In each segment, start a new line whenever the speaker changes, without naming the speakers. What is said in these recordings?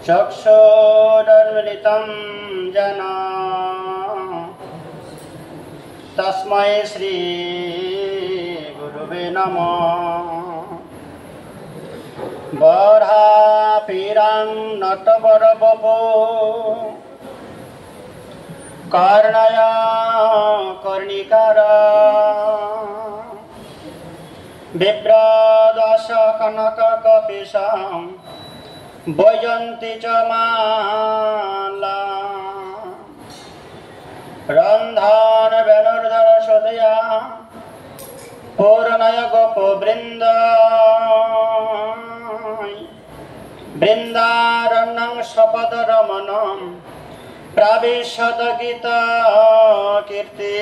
चक्षुरुन्मिलितं येन तस्मै श्री गुरुवे नमः। बर्हापीरां नटवरवपो कर्णय कर्णिकार बिभ्रदश कनककपिशं वयन्ति च माला रन्ध्रान वेणुर्धर सुदया पूर्णय गोपवृन्द बृन्दारण्यं सपदरमणं प्राविशद गीता कीर्ति।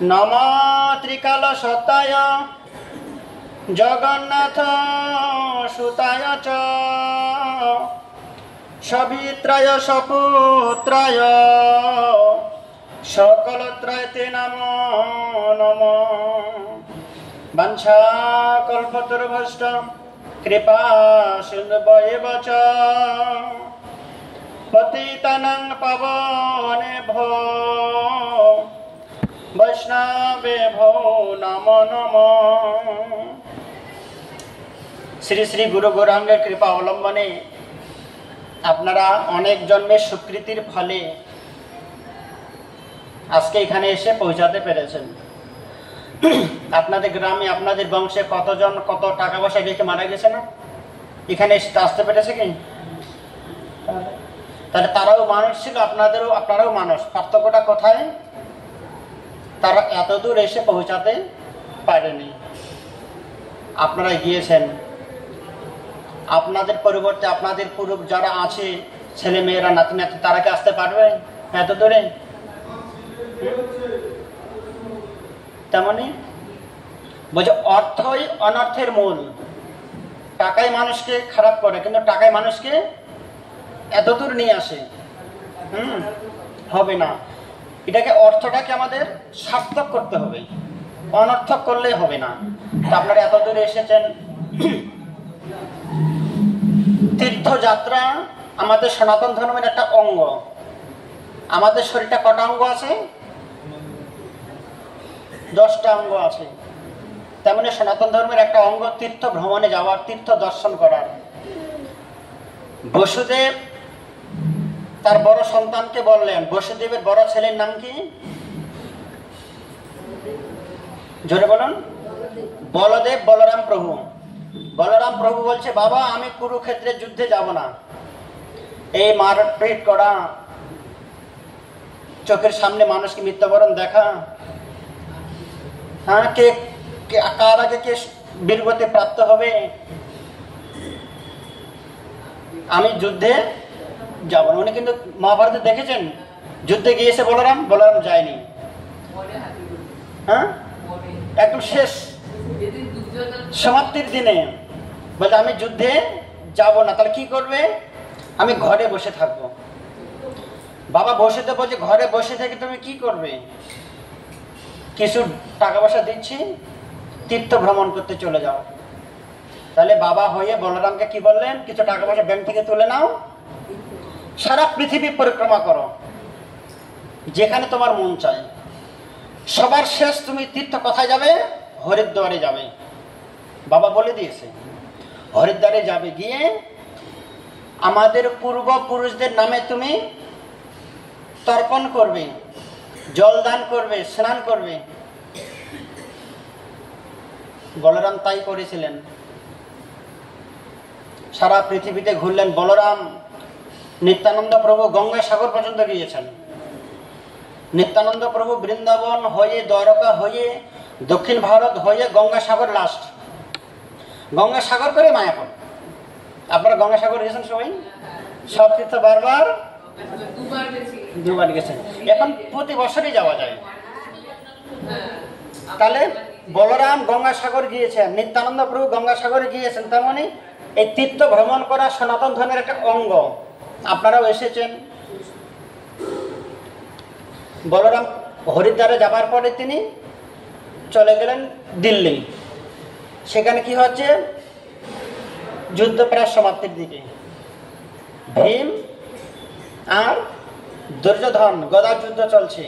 नमो त्रिकालसत्ताय जगन्नाथ सुताय च सवित्राय सपुत्राय सकलत्रयते नमो नमः। वंशाकल्पतरुभ्यश्च कृपा सिन्धुभ्येव च पतितानां पावनेभ्यो वैष्णवेभ्यो नमो नमः। श्री श्री गुरु गौरांगेर कृपा अवलम्बने আপনারা অনেক জন্মের স্বীকৃতির ফলে আজকে এখানে এসে পৌঁছাতে পেরেছেন। আপনাদের গ্রামে আপনাদের বংশে কতজন কত টাকা পয়সা রেখে মারা গেছে না, এখানে আসতে পেরেছে কি? তাহলে তারাও মানুষ ছিল, আপনারাও মানুষ। পার্থক্যটা কোথায়? তারা এত দূর এসে পৌঁছাতে পারেনি, আপনারা গিয়েছেন। আপনাদের পরিবর্তে আপনাদের পূর্ব যারা আছে ছেলে মেয়েরা নাতি নাতি তারা কি আসতে পারবে এত দূরে? তেমনি বলছে অর্থই অনর্থের মূল। টাকাই মানুষকে খারাপ করে, কিন্তু টাকাই মানুষকে এত দূর নিয়ে আসে। হবে না, এটাকে অর্থটাকে আমাদের সার্থক করতে হবে, অনর্থক করলে হবে না। আপনারা এত দূরে এসেছেন। তীর্থযাত্রা আমাদের সনাতন ধর্মের একটা অঙ্গ। আমাদের শরীরটা কটা অঙ্গ আছে? 10টা অঙ্গ আছে। তেমনি সনাতন ধর্মের একটা অঙ্গ তীর্থ ভ্রমণে যাওয়ার, তীর্থ দর্শন করার। বসুদেব তার বড় সন্তানকে বললেন, বসুদেবের বড় ছেলের নাম কি? জোরে বলুন। বলদেব বলরাম প্রভু। বলরাম প্রভু বলছে, বাবা আমি কুরুক্ষেত্রের যুদ্ধে যাব না। এই মারপিট করা, চোখের সামনে মানুষকে মৃত্যুবরণ দেখা, হ্যাঁ, কে কার আগে কে বীরগতি প্রাপ্ত হবে, আমি যুদ্ধে যাব না। উনি কিন্তু মহাভারতে দেখেছেন, যুদ্ধে গিয়েছে বলরাম যায়নি। হ্যাঁ, একদম শেষ সমাপ্তির দিনে বলছে আমি যুদ্ধে যাব না। তাহলে কি করবে? আমি ঘরে বসে থাকবো। বাবা বসে বলছে, ঘরে বসে থেকে তুমি কি করবে? কিছু টাকা পয়সা দিচ্ছি, তীর্থ ভ্রমণ করতে চলে যাও। তাহলে বাবা হয়ে বলরামকে কি বললেন? কিছু টাকা পয়সা ব্যাংক থেকে তুলে নাও, সারা পৃথিবী পরিক্রমা করো, যেখানে তোমার মন চায়। সবার শেষ তুমি তীর্থ কোথায় যাবে? হরিদ্বারে যাবে। বাবা বলে দিয়েছে হরিদ্বারে যাবে, গিয়ে আমাদের পূর্বপুরুষদের নামে তুমি তর্পণ করবে, জলদান করবে, স্নান করবে। বলরাম তাই করেছিলেন। সারা পৃথিবীতে ঘুরলেন বলরাম। নিত্যানন্দ প্রভু গঙ্গাসাগর পর্যন্ত গিয়েছেন। নিত্যানন্দ প্রভু বৃন্দাবন হয়ে, দ্বারকা হয়ে, দক্ষিণ ভারত হয়ে গঙ্গাসাগর লাস্ট। গঙ্গাসাগর করে মায়াপুর। আপনারা গঙ্গাসাগর গেছেন সবাই? সব তীর্থ বারবার দুবার গেছেন। এখন প্রতি বছরই যাওয়া যায়। তাহলে বলরাম গঙ্গাসাগর গিয়েছেন, নিত্যানন্দ প্রভু গঙ্গাসাগরে গিয়েছেন। তার মানে এই তীর্থ ভ্রমণ করা সনাতন ধর্মের একটা অঙ্গ। আপনারাও এসেছেন। বলরাম হরিদ্বারে যাবার পরে তিনি চলে গেলেন দিল্লি। সেখানে কি হচ্ছে? যুদ্ধ প্রায় সমাপ্তির দিকে। ভীম আর দুর্যোধন গদা যুদ্ধ চলছে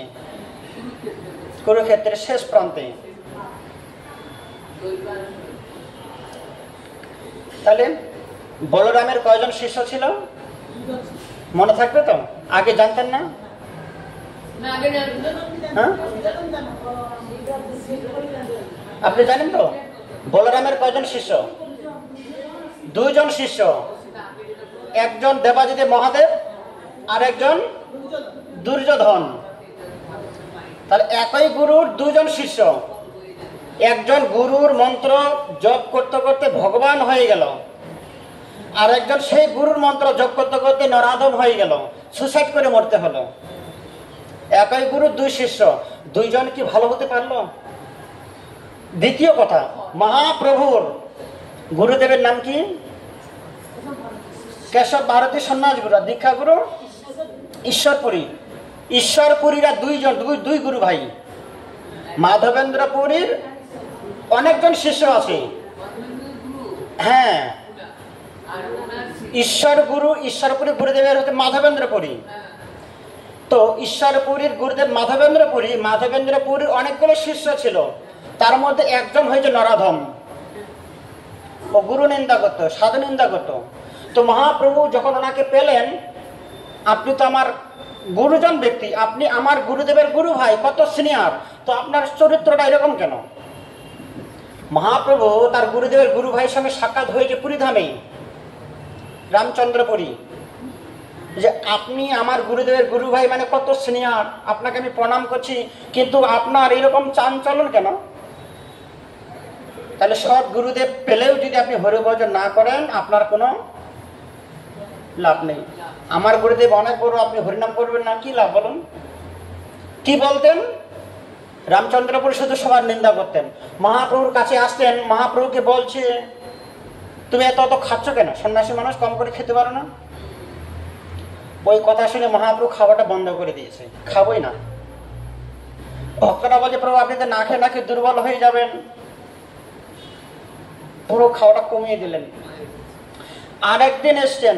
কুরুক্ষেত্রের শেষ প্রান্তে। তাহলে বলরামের কয়জন শিষ্য ছিল মনে থাকবে তো? আগে জানতেন না? হ্যাঁ, আপনি জানেন তো বলরামের কয়জন শিষ্য? 2 জন শিষ্য, একজন দেবাজিদেব মহাদেব আর একজন দুর্যোধন। তাহলে একই গুরুর 2 জন শিষ্য। একজন গুরুর মন্ত্র জপ করতে করতে ভগবান হয়ে গেল, আর একজন সেই গুরুর মন্ত্র জপ করতে করতে নরাধম হয়ে গেল, সুসাইড করে মরতে হলো। একই গুরুর 2 শিষ্য, 2 জন কি ভালো হতে পারলো? দ্বিতীয় কথা, মহাপ্রভুর গুরুদেবের নাম কি? কেশব ভারতী সন্ন্যাস গুরু, দীক্ষা গুরু ঈশ্বরপুরী। ঈশ্বরপুরীরা 2 জন, 2 গুরু ভাই। মাধবেন্দ্র পুরীর অনেকজন শিষ্য আছে। হ্যাঁ, ঈশ্বরপুরী গুরুদেবের হচ্ছে মাধবেন্দ্র পুরী। তো ঈশ্বরপুরীর গুরুদেব মাধবেন্দ্র পুরীর অনেকগুলো শিষ্য ছিল, তার মধ্যে একজন হয়েছে নরাধম। ও গুরু নিন্দা করত, সাধু নিন্দা করত। তো মহাপ্রভু যখন ওনাকে পেলেন, আপনি তো আমার গুরুজন ব্যক্তি, আপনি আমার গুরুদেবের গুরু ভাই, কত সিনিয়র, তো আপনার চরিত্রটা এরকম কেন? মহাপ্রভু তার গুরুদেবের গুরু ভাইয়ের সঙ্গে সাক্ষাৎ হয়েছে পুরীধামে, রামচন্দ্রপুরী, যে আপনি আমার গুরুদেবের গুরু ভাই, মানে কত সিনিয়র, আপনাকে আমি প্রণাম করছি, কিন্তু আপনার এরকম চাঞ্চলন কেন? তাহলে সব গুরুদেব পেলেও যদি আপনি হরিভজন না করেন, আপনার কোনো লাভ নেই। আমার গুরুদেব অনেক বড়, আপনি হরিনাম করবেন না, কি লাভ বলুন? কি বলতেন? রামচন্দ্রপুর শুধু সবার নিন্দা করতেন। মহাপ্রভুর কাছে আসতেন, মহাপ্রভুকে বলছে, তুমি এত খাচ্ছ কেন? সন্ন্যাসী মানুষ কম করে খেতে পারো না? ওই কথা শুনে মহাপ্রভু খাওয়াটা বন্ধ করে দিয়েছে, খাবোই না। ভক্তরা বলছে, প্রভু আপনি তো না খেয়ে দুর্বল হয়ে যাবেন। পুরো খাওয়াটা কমিয়ে দিলেন। আরেকদিন এসছেন,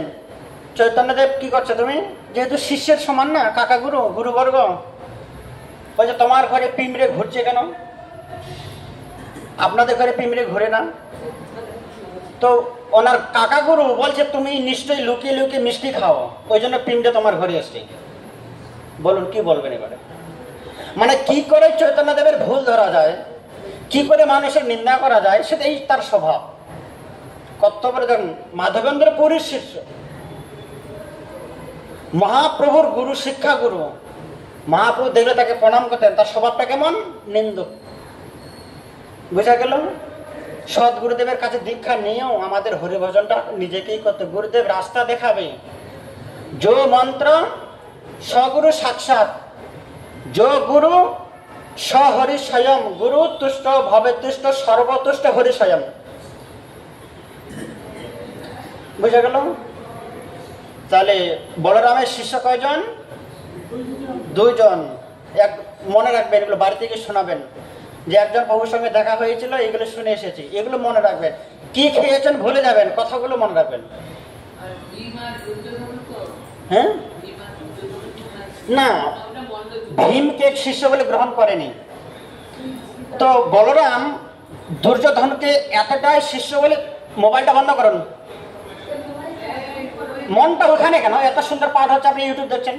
চৈতন্যদেব, কি করছো তুমি? যেহেতু শিষ্যের সমান না, কাকা গুরুবর্গ, বলছে তোমার ঘরে পিঁমড়ে ঘুরছে কেন? আপনাদের ঘরে পিঁমড়ে ঘুরে না? তো ওনার কাকা গুরু বলছে, তুমি নিশ্চয়ই লুকিয়ে লুকিয়ে মিষ্টি খাও, ওই জন্য পিঁমড়ে তোমার ঘরে এসছে। বলুন কি বলবেন এবারে? মানে কি করে চৈতন্যদেবের ভুল ধরা যায়, কি করে মানুষের নিন্দা করা যায়, সেটাই তার স্বভাব। কর্তব্যের জন্য মাধবেন্দ্র পুরীর শিষ্য, মহাপ্রভুর গুরু, শিক্ষা গুরু। মহাপ্রভু দেখলে তাকে প্রণাম করতেন, তার স্বভাবটা কেমন? নিন্দুক। বুঝা গেল? সৎ গুরুদেবের কাছে দীক্ষা নিয়েও আমাদের হরিভজনটা নিজেকেই করতে। গুরুদেব রাস্তা দেখাবে। যো মন্ত্র সগুরু সাক্ষাৎ, যো গুরু স হরি স্বয়ং, গুরু তুষ্ট ভবে তুষ্ট, সর্বতুষ্ট হরি স্বয়ং। বুঝা গেল? তাহলে বলরামের শিষ্য কয়জন? 2 জন। এক মনে রাখবেন, এগুলো বাড়ি থেকে শোনাবেন, যে একজন প্রভুর সঙ্গে দেখা হয়েছিল, এগুলো শুনে এসেছি, এগুলো মনে রাখবেন। কি খেয়েছেন ভুলে যাবেন, কথাগুলো মনে রাখবেন। হ্যাঁ, না, ভীমকে শিষ্য বলে গ্রহণ করেনি। তো বলরাম দুর্যোধনকে এতটাই শিষ্য বলে, মোবাইলটা বন্ধ করুন, মনটা ওখানে কেন? এত সুন্দর পাঠ হচ্ছে, আপনি ইউটিউব দেখছেন।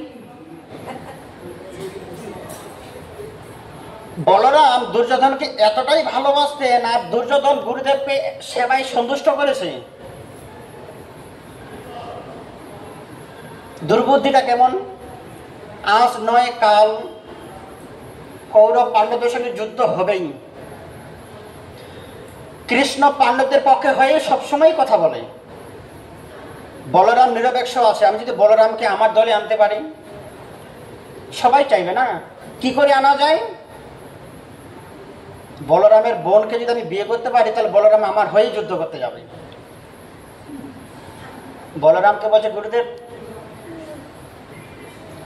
বলরাম দুর্যোধনকে এতটাই ভালোবাসতেন, আর দুর্যোধন গুরুদেবকে সেবায় সন্তুষ্ট করেছে। দুর্বুদ্ধিটা কেমন? আজ নয় কাল কৌরব পাণ্ডবদের সঙ্গে যুদ্ধ হবেই। কৃষ্ণ পাণ্ডবদের পক্ষে হয়ে সবসময় কথা বলে। বলরাম নিরপেক্ষ আছে। আমি যদি বলরামকে আমার দলে আনতে পারি, সবাই চাইবে না? কি করে আনা যায়? বলরামের বোনকে যদি আমি বিয়ে করতে পারি, তাহলে বলরাম আমার হয়ে যুদ্ধ করতে যাবে। বলরামকে বলছে, গুরুদেব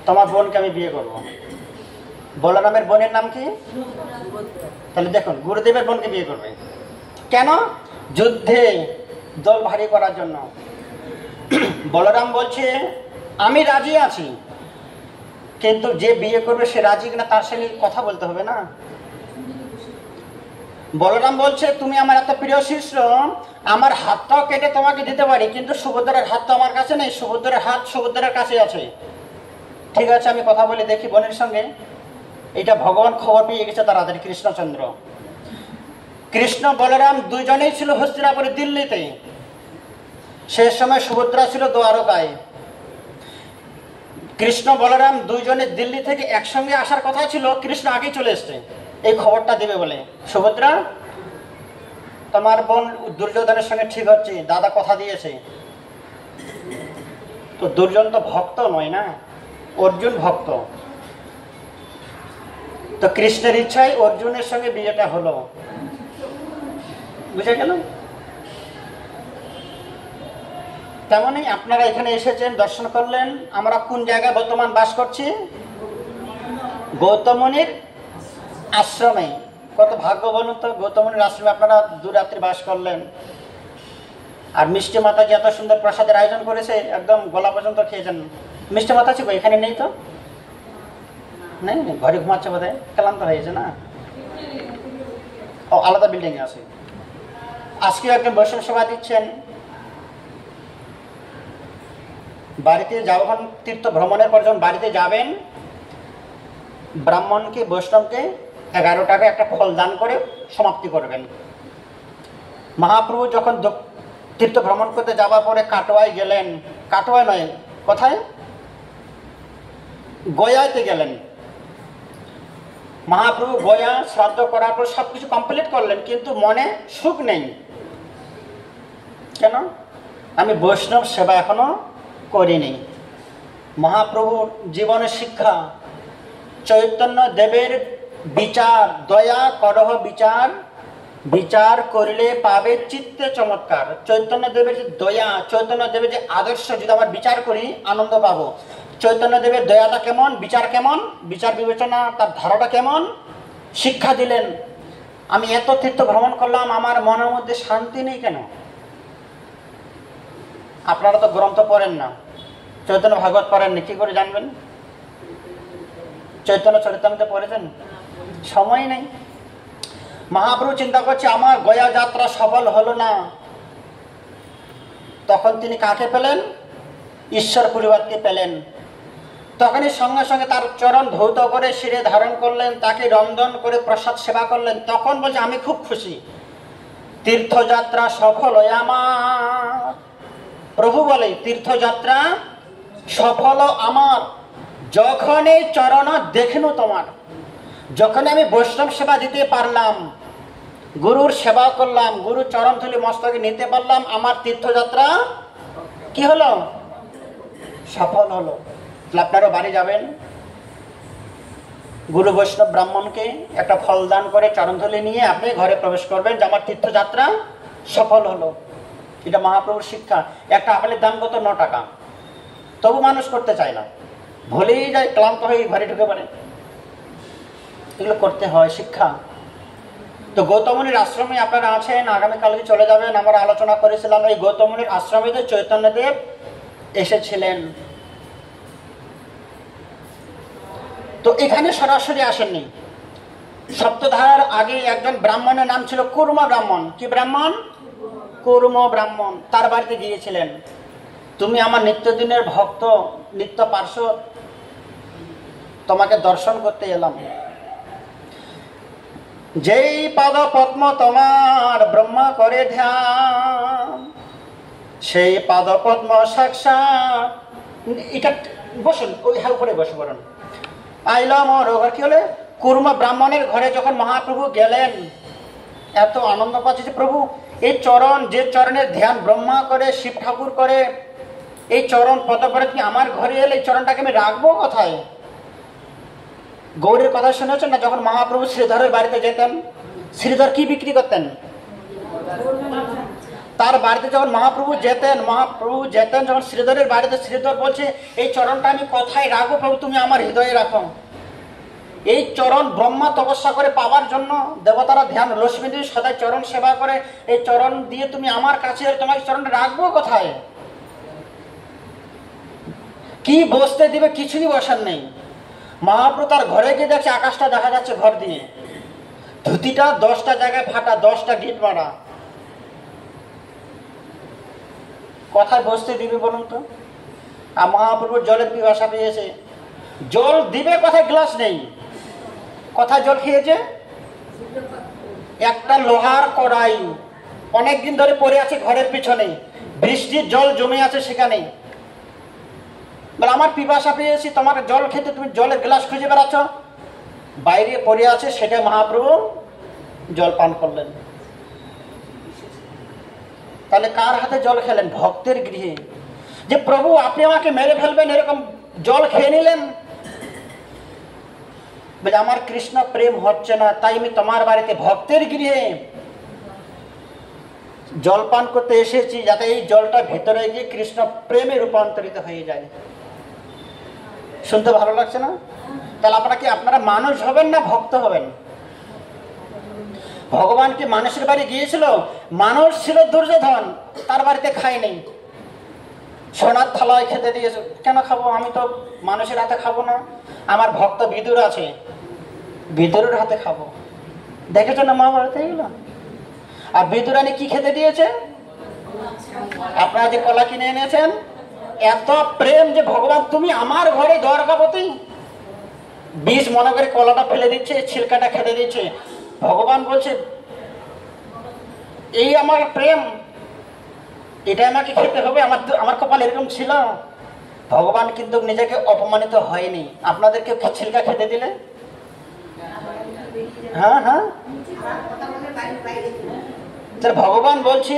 তোমার বোনকে আমি বিয়ে করব। বলরামের বোনের নাম কি? তাহলে দেখুন, গুরুদেবের বোনকে বিয়ে করবে কেন? যুদ্ধে দল ভারী করার জন্য। বলরাম বলছে আমি রাজি আছি, কিন্তু যে বিয়ে করবে সে রাজি কিনা তার সঙ্গে কথা বলতে হবে না। বলরাম বলছে তুমি আমার এত প্রিয় শিষ্য, আমার হাতটাও কেটে তোমাকে দিতে পারি, কিন্তু সুভদ্রার হাত তো আমার কাছে নেই, সুভদ্রার হাত সুভদ্রার কাছে আছে। ঠিক আছে, আমি কথা বলে দেখি বোনের সঙ্গে। এটা ভগবান খবর পেয়ে গেছে তাড়াতাড়ি। কৃষ্ণচন্দ্র, কৃষ্ণ বলরাম দুইজনেই ছিল হস্তিনাপুরে, দিল্লিতে। সে সময় সুভদ্রা ছিল দ্বারকায়। কৃষ্ণ বলরাম দুইজনে দিল্লি থেকে একসঙ্গে আসার কথা ছিল, কৃষ্ণ আগেই চলে এসছে এই খবরটা দেবে বলে। সুভদ্রা, তোমার বোন দুর্যোধনের সঙ্গে ঠিক হচ্ছে, দাদা কথা দিয়েছে। তো দুর্যোধন তো ভক্ত নয় না, অর্জুন ভক্ত। তো কৃষ্ণের ইচ্ছায় অর্জুনের সঙ্গে বিয়েটা হলো, বুঝে গেল? তেমনই আপনারা এখানে এসেছেন, দর্শন করলেন। আমরা কোন জায়গায় বর্তমান বাস করছি? গৌতম মুনির আশ্রমে। কত ভাগ্য বলুন তো, গৌতম মুনির আশ্রমে আপনারা দুরাত্রি বাস করলেন। আর মিষ্টি মাতাজি এত সুন্দর প্রসাদের আয়োজন করেছে, একদম গলা পর্যন্ত খেয়েছেন। মিষ্টি মাতাজি এখানে নেই তো? নেই, ঘরে ঘুমাচ্ছে বোধহয়, ক্লান্ত হয়েছে না? ও আলাদা বিল্ডিং এ আছে। আজকে একজন বৈষ্ণব সেবা দিচ্ছেন। বাড়িতে যখন তীর্থ ভ্রমণের পর যখন বাড়িতে যাবেন, ব্রাহ্মণকে বৈষ্ণবকে 11 টাকা একটা ফল দান করে সমাপ্তি করবেন। মহাপ্রভু যখন তীর্থ ভ্রমণ করতে যাওয়ার পরে কাটোয়ায় গেলেন, কাটোয়ায় নয়, কোথায়? গয়াতে গেলেন। মহাপ্রভু গয়া শ্রাদ্ধ করার পর সবকিছু কমপ্লিট করলেন, কিন্তু মনে সুখ নেই। কেন? আমি বৈষ্ণব সেবা এখনো করিনি। মহাপ্রভুর জীবনের শিক্ষা, চৈতন্য দেবের বিচার, দয়া করহ বিচার, বিচার করিলে পাবে চিত্তে চমৎকার। চৈতন্য দেবের যে দয়া, চৈতন্য দেবের যে আদর্শ যদি আমার বিচার করি আনন্দ পাবো। চৈতন্য দেবের দয়াটা কেমন, বিচার কেমন, বিচার বিবেচনা তার ধারাটা কেমন, শিক্ষা দিলেন। আমি এত তীর্থ ভ্রমণ করলাম, আমার মনের মধ্যে শান্তি নেই কেন? আপনারা তো গ্রন্থ পড়েন না, চৈতন্য ভাগবত পড়েননি, কি করে জানবেন? চৈতন্য চরিতামৃত পড়েছেন? সময় নেই। মহাপ্রভু চিন্তা করছে আমার গয়া যাত্রা সফল হলো না। তখন তিনি কাকে পেলেন? ঈশ্বর পরিবারকে পেলেন। তখনই সঙ্গে সঙ্গে তার চরণ ধৌত করে শিরে ধারণ করলেন, তাকে রন্ধন করে প্রসাদ সেবা করলেন। তখন বলছে আমি খুব খুশি, তীর্থযাত্রা সফল হয়ে আমার। প্রভু বলে তীর্থযাত্রা সফল আমার, যখনই চরণ দেখেন তোমার। যখন আমি বৈষ্ণব সেবা দিতে পারলাম, গুরুর সেবা করলাম, গুরু চরণ ধুলি মস্তকে নিতে পারলাম, আমার তীর্থযাত্রা কি হলো? সফল হলো। আপনারও বাড়ি যাবেন, গুরু বৈষ্ণব ব্রাহ্মণকে একটা ফল দান করে চরণধুলি নিয়ে আপনি ঘরে প্রবেশ করবেন যে আমার তীর্থযাত্রা সফল হলো। এটা মহাপ্রভুর শিক্ষা। একটা আপেলের দাম কত? 9 টাকা। তবু মানুষ করতে চায় না, ভুলেই যায়, ক্লান্ত হয়ে ঘরে ঢুকে পড়ে। এগুলো করতে হয়, শিক্ষা। তো গৌতম মুনির আশ্রমে আপনারা আছেন, আগামীকালকে চলে যাবেন। আমরা আলোচনা করেছিলাম এই গৌতম মুনির আশ্রমে চৈতন্যদেব এসেছিলেন। তো এখানে সরাসরি আসেননি, সপ্তধারার আগে একজন ব্রাহ্মণের নাম ছিল কুর্ম ব্রাহ্মণ। কি ব্রাহ্মণ? কুর্ম ব্রাহ্মণ। তার বাড়িতে গিয়েছিলেন, তুমি আমার নিত্যদিনের ভক্ত, নিত্য পার্শ্বদ, তোমাকে দর্শন করতে এলাম। যেই পাদ পদ্ম তোমার ব্রহ্মা করে ধ্যান, সেই পাদ পদ্ম সাক্ষাৎ। এটা বসুন, ওই উপরে বসে পড়ুন। আইলাম ওর কি হলে কুর্ম ব্রাহ্মণের ঘরে যখন মহাপ্রভু গেলেন, এত আনন্দ পাচ্ছে যে প্রভু এই চরণ, যে চরণের ধ্যান ব্রহ্মা করে, শিব ঠাকুর করে, এই চরণ পদপরে তুমি আমার ঘরে এলে এই চরণটাকে আমি রাখবো কোথায়? গৌরের কথা শুনেছেন না? যখন মহাপ্রভু শ্রীধরের বাড়িতে যেতেন, শ্রীধর কি বিক্রি করতেন? তার বাড়িতে যখন মহাপ্রভু যেতেন যখন শ্রীধরের বাড়িতে, শ্রীধর বলছে এই চরণটা আমি কোথায় রাখবো প্রভু, তুমি আমার হৃদয়ে রাখো। এই চরণ ব্রহ্মা তপস্যা করে পাওয়ার জন্য দেবতারা ধ্যান লক্ষ্মী দিয়ে সদাই চরণ সেবা করে, এই চরণ দিয়ে তুমি আমার কাছে, তোমাকে চরণটা রাখবো কোথায়? কি বসতে দিবে কিছুই বসার নেই। মহাপ্রভু তার ঘরে গিয়ে দেখছে আকাশটা দেখা যাচ্ছে ঘর দিয়ে, ধুতিটা 10টা জায়গায় ফাটা, 10টা গিট মারা। কোথায় বসতে দিবে বলুন তো? আর মহাপ্রভুর জলের পিপাসা পেয়েছে, জল দিবে কোথায়, গ্লাস নেই। কোথায় জল খেয়েছে? একটা লোহার কড়াই অনেকদিন ধরে পড়ে আছে ঘরের পিছনে, বৃষ্টির জল জমে আছে সেখানে। বলে আমার পিপাসা পেয়েছি, তোমার জল খেতে তুমি জলের গ্লাস খুঁজে বেড়াচ্ছ, বাইরে পড়ে আছে, সেটা মহাপ্রভু জল পান করলেন। তাহলে কার হাতে জল খেলেন? ভক্তের গৃহে। যে প্রভু আপনি আমাকে মেরে ফেলবেন এরকম জল খেয়ে নিলেন। বলে আমার কৃষ্ণ প্রেম হচ্ছে না, তাই আমি তোমার বাড়িতে ভক্তের গৃহে জল পান করতে এসেছি, যাতে এই জলটা ভেতরে গিয়ে কৃষ্ণ প্রেমে রূপান্তরিত হয়ে যায়। শুনতে ভালো লাগছে না? তাহলে আপনারা মানুষ হবেন না ভক্ত হবেন? ভগবান কি মানুষের বাড়ি গিয়েছিল? মানুষ ছিল দুর্যোধন, তার বাড়িতে খায়নি, সোনার থালায় খেতে দিয়েছে। কেন খাবো? আমি তো মানুষের হাতে খাবো না, আমার ভক্ত বিদুর আছে, বিদুরের হাতে খাবো। দেখেছো না মহাভারতে এগুলো? আর বিদুরানি কি খেতে দিয়েছে? আপনারা যে কলা কিনে এনেছেন, এত প্রেম যে ভগবান তুমি আমার ঘরে দ্বারকাপতি, বিষ মনে করে কলাটা ফেলে দিচ্ছে, ছিলকাটা খেতে দিচ্ছে। ভগবান বলছে এই আমার প্রেম, এটা আমাকে খেতে হবে, আমার কপাল এরকম ছিল। ভগবান কিন্তু নিজেকে অপমানিত হয়নি। আপনাদেরকে ছিলকা খেতে দিলে? হ্যাঁ হ্যাঁ, ভগবান বলছে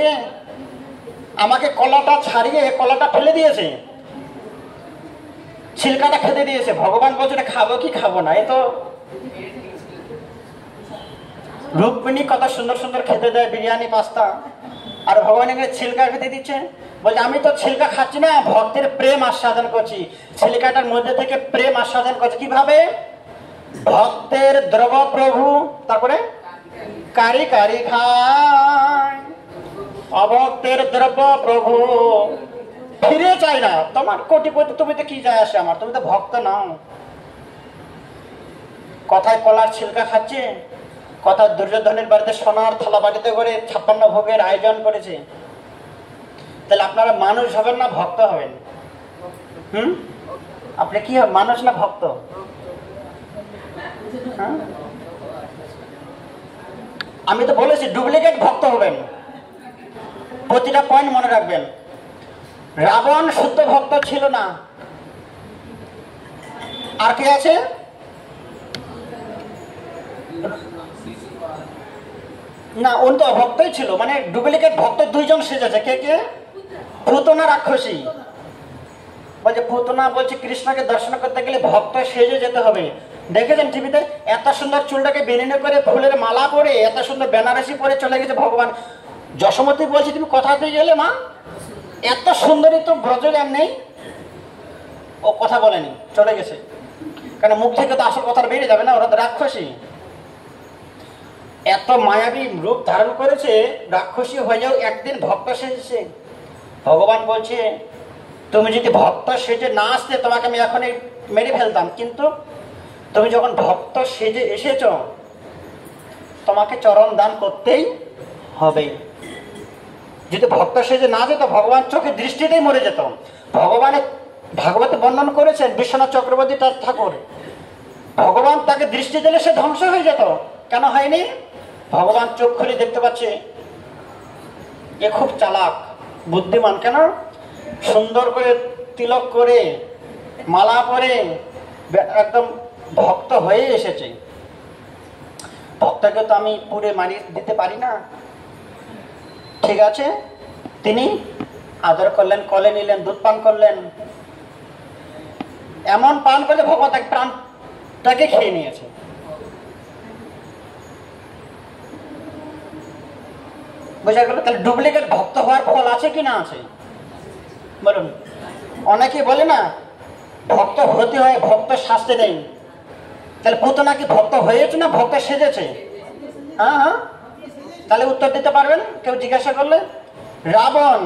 আমাকে কলাটা ছাড়িয়ে কলাটা ফেলে দিয়েছে, ছিলকাটা খেতে দিয়েছে। ভগবান বলছে এটা খাবো কি খাবো না? এ তো রুক্মিণী কত সুন্দর সুন্দর খেতে দেয়, বিরিয়ানি পাস্তা, আর ভগবান এখানে ছিলকা খেতে দিচ্ছে। বলছে আমি তো ছিলকা খাচ্ছি না, ভক্তের প্রেম আস্বাদন করছি। ছিলকাটার মধ্যে থেকে প্রেম আস্বাদন করছি। কিভাবে? ভক্তের দ্রব প্রভু, তারপরে কারি কারি খায়, অভক্তের দ্রব্য প্রভু ফিরে চাই না। তোমার কোটিপতি, তুমি তো কি যায় আসে আমার, তুমি তো ভক্ত নাও। কথায় কলার ছিলকা খাচ্ছে, কথা দুর্যোধনের বাড়িতে সোনার থালা বাড়িতে করে 56 ভোগের আয়োজন করেছে। তাহলে আপনারা মানুষ হবেন না ভক্ত হবেন? আপনি কি হবে, মানুষ না ভক্ত? আমি তো বলেছি ডুপ্লিকেট ভক্ত হবেন। প্রতিটা পয়েন্ট মনে রাখবেন। রাবণ শুদ্ধ ভক্ত ছিল না। আর কে আছে? না, উনি তো অভক্তই ছিল, মানে ডুপ্লিকেট ভক্ত 2 জন সেজেছে। কে কে? পুতনা রাক্ষসী। বলছে পুতনা বলছে কৃষ্ণকে দর্শন করতে গেলে ভক্ত সেজে যেতে হবে। দেখেছেন টিভিতে? এত সুন্দর চুলটাকে বেনিনে করে ফুলের মালা পরে, এত সুন্দর বেনারসি পরে চলে গেছে ভগবান। যশোমতী বলছে তুমি কোথাতে গেলে মা? এত সুন্দরী তো ব্রজগান নেই। ও কথা বলেনি, চলে গেছে। কারণ মুখ থেকে তো আসল কথা বেরিয়ে যাবে না, ওরা তো রাক্ষসী। এত মায়াবী রূপ ধারণ করেছে, রাক্ষসী হয়ে যাও, একদিন ভক্ত সেজেছে। ভগবান বলছে তুমি যদি ভক্ত সেজে না আসতে তোমাকে আমি এখনই মেরে ফেলতাম, কিন্তু তুমি যখন ভক্ত সেজে এসেছ তোমাকে চরণ দান করতেই হবে। যদি ভক্ত সেজে না যেত ভগবান চোখে দৃষ্টিতেই মরে যেত। ভগবানের ভাগবতে বর্ণন করেছেন বিশ্বনাথ চক্রবর্তী তার ঠাকুর, ভগবান তাকে দৃষ্টি দিলে সে ধ্বংস হয়ে যেত। কেন হয়নি? ভগবান চোখ খুলে দেখতে পাচ্ছে এ খুব চালাক বুদ্ধিমান। কেন? সুন্দর করে তিলক করে মালা পরে একদম ভক্ত হয়ে এসেছে। ভক্তকে তো আমি পুরে মারিয়ে দিতে পারি না। ঠিক আছে, তিনি আদর করলেন, কলে নিলেন, দুধ পান করলেন। এমন পান করলে ভগবান তাকে প্রাণটাকে খেয়ে নিয়েছে। বোঝা গেল? তাহলে ডুপ্লিকেট ভক্ত হওয়ার ফল আছে কি না আছে বলুন? অনেকে বলে না ভক্ত হতে হয়, ভক্ত শাস্তি নেই। তাহলে পুতনা কি ভক্ত হয়েছে না ভক্ত সেজেছে? হ্যাঁ হ্যাঁ, তাহলে উত্তর দিতে পারবেন কেউ জিজ্ঞাসা করলে? রাবণ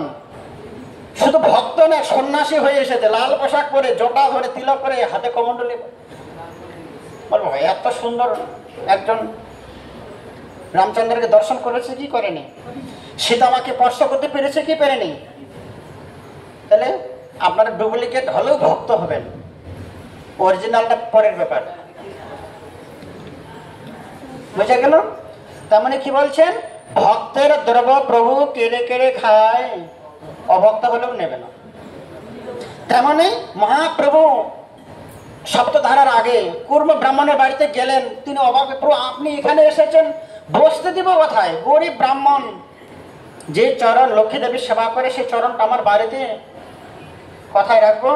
শুধু ভক্ত না, সন্ন্যাসী হয়ে এসেছে, লাল পোশাক পরে, জটা ধরে, তিলক করে, হাতে কমণ্ডলী। বলবো এত সুন্দর একজন রামচন্দ্রকে দর্শন করেছে কি করেনি? সীতামাকে স্পর্শ করতে পেরেছে কি পেরেনি? তাহলে আপনারা ডুপ্লিকেট হলেও ভক্ত হবেন, অরিজিনালটা পরের ব্যাপার। বুঝে গেল? তার মানে কি বলছেন? ভক্তের দ্রব্য প্রভু কেড়ে কেড়ে খায়, অভক্ত হলেও নেবে না। তেমনি মহাপ্রভু সপ্তধারার আগে কুর্ম ব্রাহ্মণের বাড়িতে গেলেন, তিনি অবাক, প্রভু আপনি এখানে এসেছেন, বসতে দিব কোথায়? গরিব ব্রাহ্মণ, যে চরণ লক্ষ্মী দেবীর সেবা করে সেই চরণটা আমার বাড়িতে কোথায় রাখবো?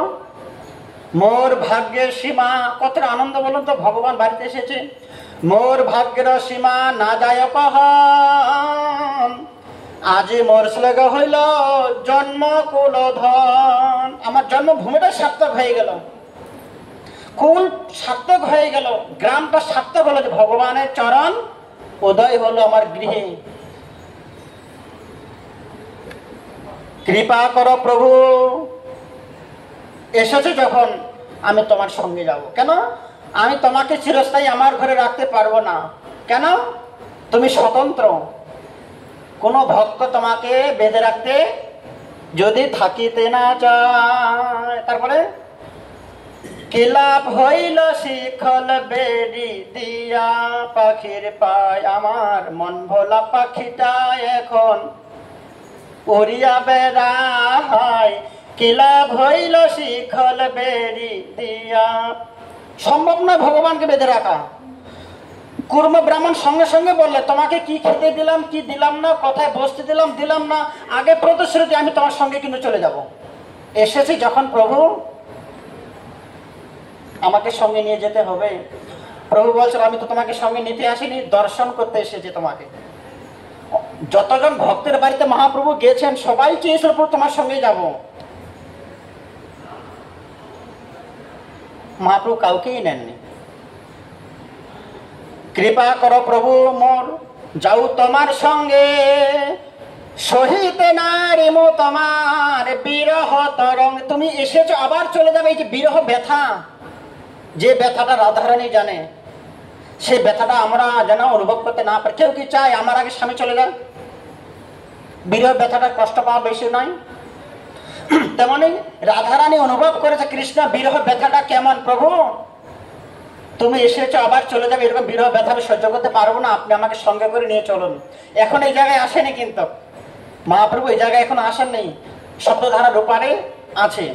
মোর ভাগ্যের সীমা। কতটা আনন্দ বলুন তো, ভগবান বাড়িতে এসেছে। মোর ভাগ্যের সীমা না যায় কহন, আজি মোর শ্লেগ হইল জন্ম কুল ধন। আমার জন্মভূমিটা সার্থক হয়ে গেল, কুল সার্থক হয়ে গেল, গ্রামটা সার্থক হলো, যে ভগবানের চরণ উদয় হলো আমার গৃহে। কৃপা করো প্রভু, এসেছে যখন আমি তোমার সঙ্গে যাব। কেন? আমি তোমাকে চিরস্থায়ী আমার ঘরে রাখতে পারবো না। কেন? তুমি স্বতন্ত্র, কোনো ভক্ত তোমাকে বেঁধে রাখতে যদি থাকিতে না চায়। তারপরে কি লাভ হইল শিখল বেড়ি দিয়া, পাখির পায় আমার মন ভোলা পাখিটা এখন উড়িয়া বেড়ায়। কি লাভ হইল শিখল বেড়ি দিয়া। সম্ভব নয় ভগবানকে বেঁধে রাখা। কুর্ম ব্রাহ্মণ সঙ্গে সঙ্গে বললে, তোমাকে কি খেতে দিলাম কি দিলাম না, কোথায় বসতে দিলাম দিলাম না, আগে প্রতিশ্রুতি আমি তোমার সঙ্গে কিন্তু চলে যাব। এসেছি যখন প্রভু, আমাকে সঙ্গে নিয়ে যেতে হবে। প্রভু বলছেন, আমি তো তোমাকে সঙ্গে নিতে আসিনি, দর্শন করতে এসেছি তোমাকে। যতজন ভক্তের বাড়িতে মহাপ্রভু গেছেন সবাই চেয়েছিল প্রভু তোমার সঙ্গে যাব। মহাপ্রভু কাউকেই নেননি। কৃপা করো প্রভু মোর যাও তোমার সঙ্গে, সহিতে না রেমো তোমার বিরহ তরং। তুমি এসেছো আবার চলে যাবে, এই যে বিরহ ব্যথা, যে ব্যথাটা রাধারানী জানে, সেই ব্যথাটা আমরা যেন অনুভব করতে না পারি। কেউ কি চায় আমার আগে স্বামী চলে যান? বিরহ ব্যথাটা কষ্ট পাওয়া বেশি নয়? তেমনি রাধারানী অনুভব করেছে কৃষ্ণ বিরহ ব্যথাটা কেমন। প্রভু তুমি এসেছো আবার চলে যাবে, এরকম বিরহ ব্যথা আমি সহ্য করতে পারবো না, আপনি আমাকে সঙ্গে করে নিয়ে চলুন। এখন এই জায়গায় আসেনি, কিন্তু মহাপ্রভু এই জায়গায় এখন আসেন নেই, সপ্তধারার ওপারে আছে।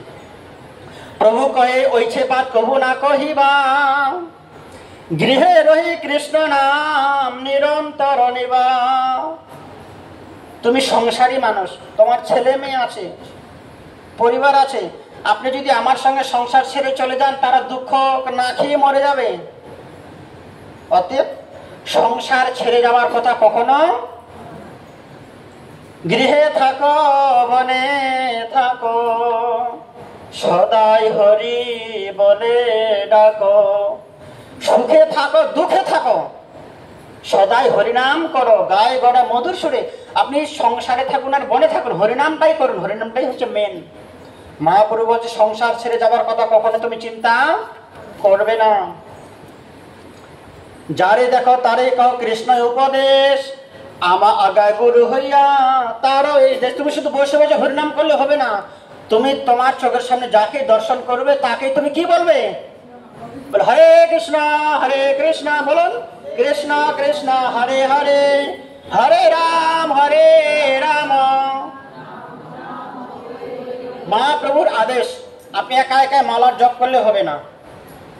প্রভু কহে ওইছে বাদ কবু না কহিবা, গৃহে রহি কৃষ্ণ নাম নিরন্তর নিবা। তুমি সংসারী মানুষ, তোমার ছেলে মেয়ে আছে, পরিবার আছে, আপনি যদি আমার সঙ্গে সংসার ছেড়ে চলে যান তারা দুঃখ না খেয়ে মরে যাবে। অতএব সংসার ছেড়ে যাওয়ার কথা কখনো, গৃহে থাকো বনে থাকো, সদাই হরি বলে ডাকো। সুখে থাকো দুঃখে থাকো, সদাই হরিনাম করো, গায়ে গড়া মধুর সুরে। আপনি সংসারে থাকুন আর বনে থাকুন, হরিনামটাই করুন, হরিনামটাই হচ্ছে মেন। মহাপ্রভু বলছে সংসার ছেড়ে যাবার কথা কখনো তুমি চিন্তা করবে না। যারে দেখো তারে কহ কৃষ্ণ উপদেশ, আমা আগায় গুরু হইয়া তারও এই দেশ। তুমি শুধু বসে বসে হরিনাম করলে হবে না, তুমি তোমার চোখের সামনে যাকে দর্শন করবে তাকে তুমি কি বলবে? বলে হরে কৃষ্ণ বলুন, কৃষ্ণ কৃষ্ণ হরে হরে, হরে রাম মহাপ্রভুর আদেশ। আপনি একা একা মালার জপ করলে হবে না।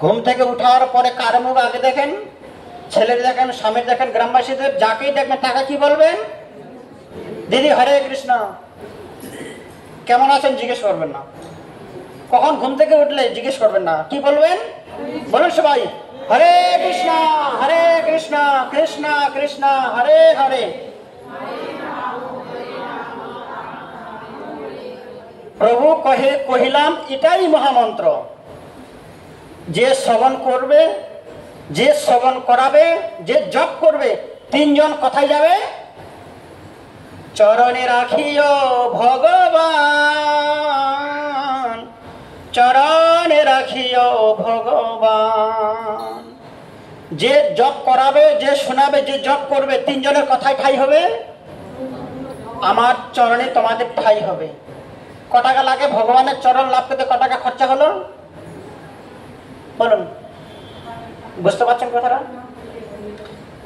ঘুম থেকে উঠার পরে কার মুখ আগে দেখেন, ছেলের দেখেন, স্বামীর দেখেন, গ্রামবাসীদের যাকেই দেখবেন তাকে কি বলবেন? দিদি হরে কৃষ্ণ, কেমন আছেন জিজ্ঞেস করবেন না। কখন ঘুম থেকে উঠলে জিজ্ঞেস করবেন না, কি বলবেন? বলুন সবাই হরে কৃষ্ণ কৃষ্ণ কৃষ্ণ হরে হরে। প্রভু কহিলাম এটাই মহামন্ত্র। যে শ্রবণ করবে, যে শ্রবণ করাবে, যে জপ করবে, তিনজন কোথায় যাবে? চরণে রাখিও ভগবান। চরণে রাখিও ভগবান। যে জপ করাবে, যে শোনাবে, যে জপ করবে, তিনজনের কথাই ঠাই হবে, আমার চরণে তোমাদের ঠাই হবে। ক টাকা লাগে ভগবানের চরণ লাভ করতে? ক টাকা খরচা হলো বলুন? বুঝতে পারছেন কথাটা?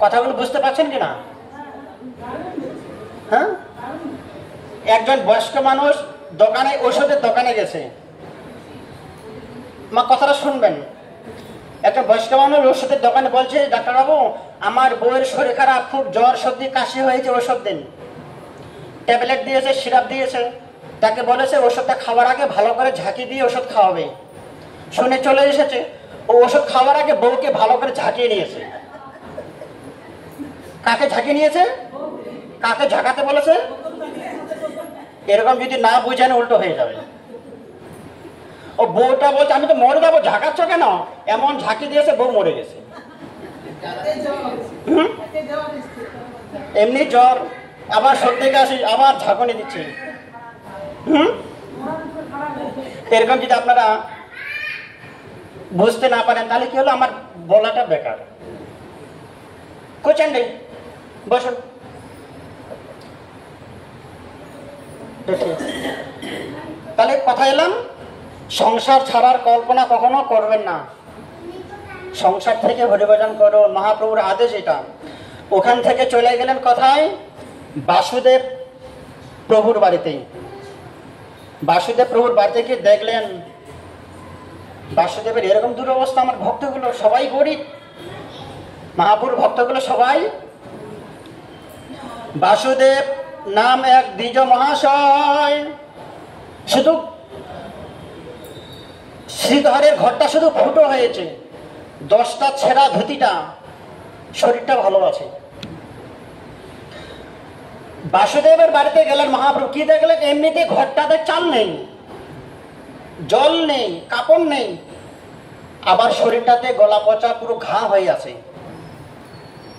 কথাগুলো বুঝতে পারছেন কিনা? হ্যাঁ, একজন বয়স্ক মানুষ দোকানে, ওষুধের দোকানে গেছে। মা কথাটা শুনবেন। একটা বয়স্ক মানুষ ওষুধের দোকানে বলছে, ডাক্তারবাবু আমার বউয়ের শরীর খারাপ, খুব জ্বর সর্দি কাশি হয়েছে, ওষুধ দিন। ট্যাবলেট দিয়েছে, সিরাপ দিয়েছে। তাকে বলেছে ওষুধটা খাওয়ার আগে ভালো করে ঝাঁকি দিয়ে ওষুধ খাওয়াবে। শুনে চলে এসেছে। ও ওষুধ খাওয়ার আগে বউকে ভালো করে ঝাঁকিয়ে নিয়েছে। কাকে ঝাঁকিয়ে নিয়েছে? কাকে ঝাঁকাতে বলেছে? এরকম যদি না বুঝেন উল্টো হয়ে যাবে। ও বউটা বলছে আমি তো মরে যাবো, ঝাঁকাচ্ছ কেন? এমন ঝাঁকি দিয়েছে বউ মরে গেছে। এমনি জ্বর, আবার সর্দি কাশি, আবার ঝাঁকুনি দিচ্ছে। এরকম যদি আপনারা বুঝতে না পারেন তাহলে কি হলো? আমার বলাটা বেকার। কোচেন নেই, বসুন। তাহলে কথা এলাম, সংসার ছাড়ার কল্পনা কখনো করবেন না। সংসার থেকে হরিভজন করুন, মহাপ্রভুর আদেশ এটা। ওখান থেকে চলে গেলেন কোথায়? বাসুদেব প্রভুর বাড়িতে। বাসুদেব প্রভুর বাড়িতে গিয়ে দেখলেন বাসুদেবের এরকম দুরবস্থা। আমার ভক্তগুলো সবাই গরিব, মহাপ্রভুর ভক্তগুলো সবাই। বাসুদেব নাম এক দ্বিজ মহাশয়, শুধু শ্রীধরের ঘরটা শুধু ফুটো হয়েছে, 10টা ছেঁড়া ধুতিটা, শরীরটা ভালো আছে। বাসুদেবের বাড়িতে গেলেন মহাপ্রভু, কি দেখলেন? এমনিতে ঘরটাতে চাল নেই, জল নেই, কাপড় নেই, আবার শরীরটাতে গলা পচা পুরো ঘা হয়ে আছে।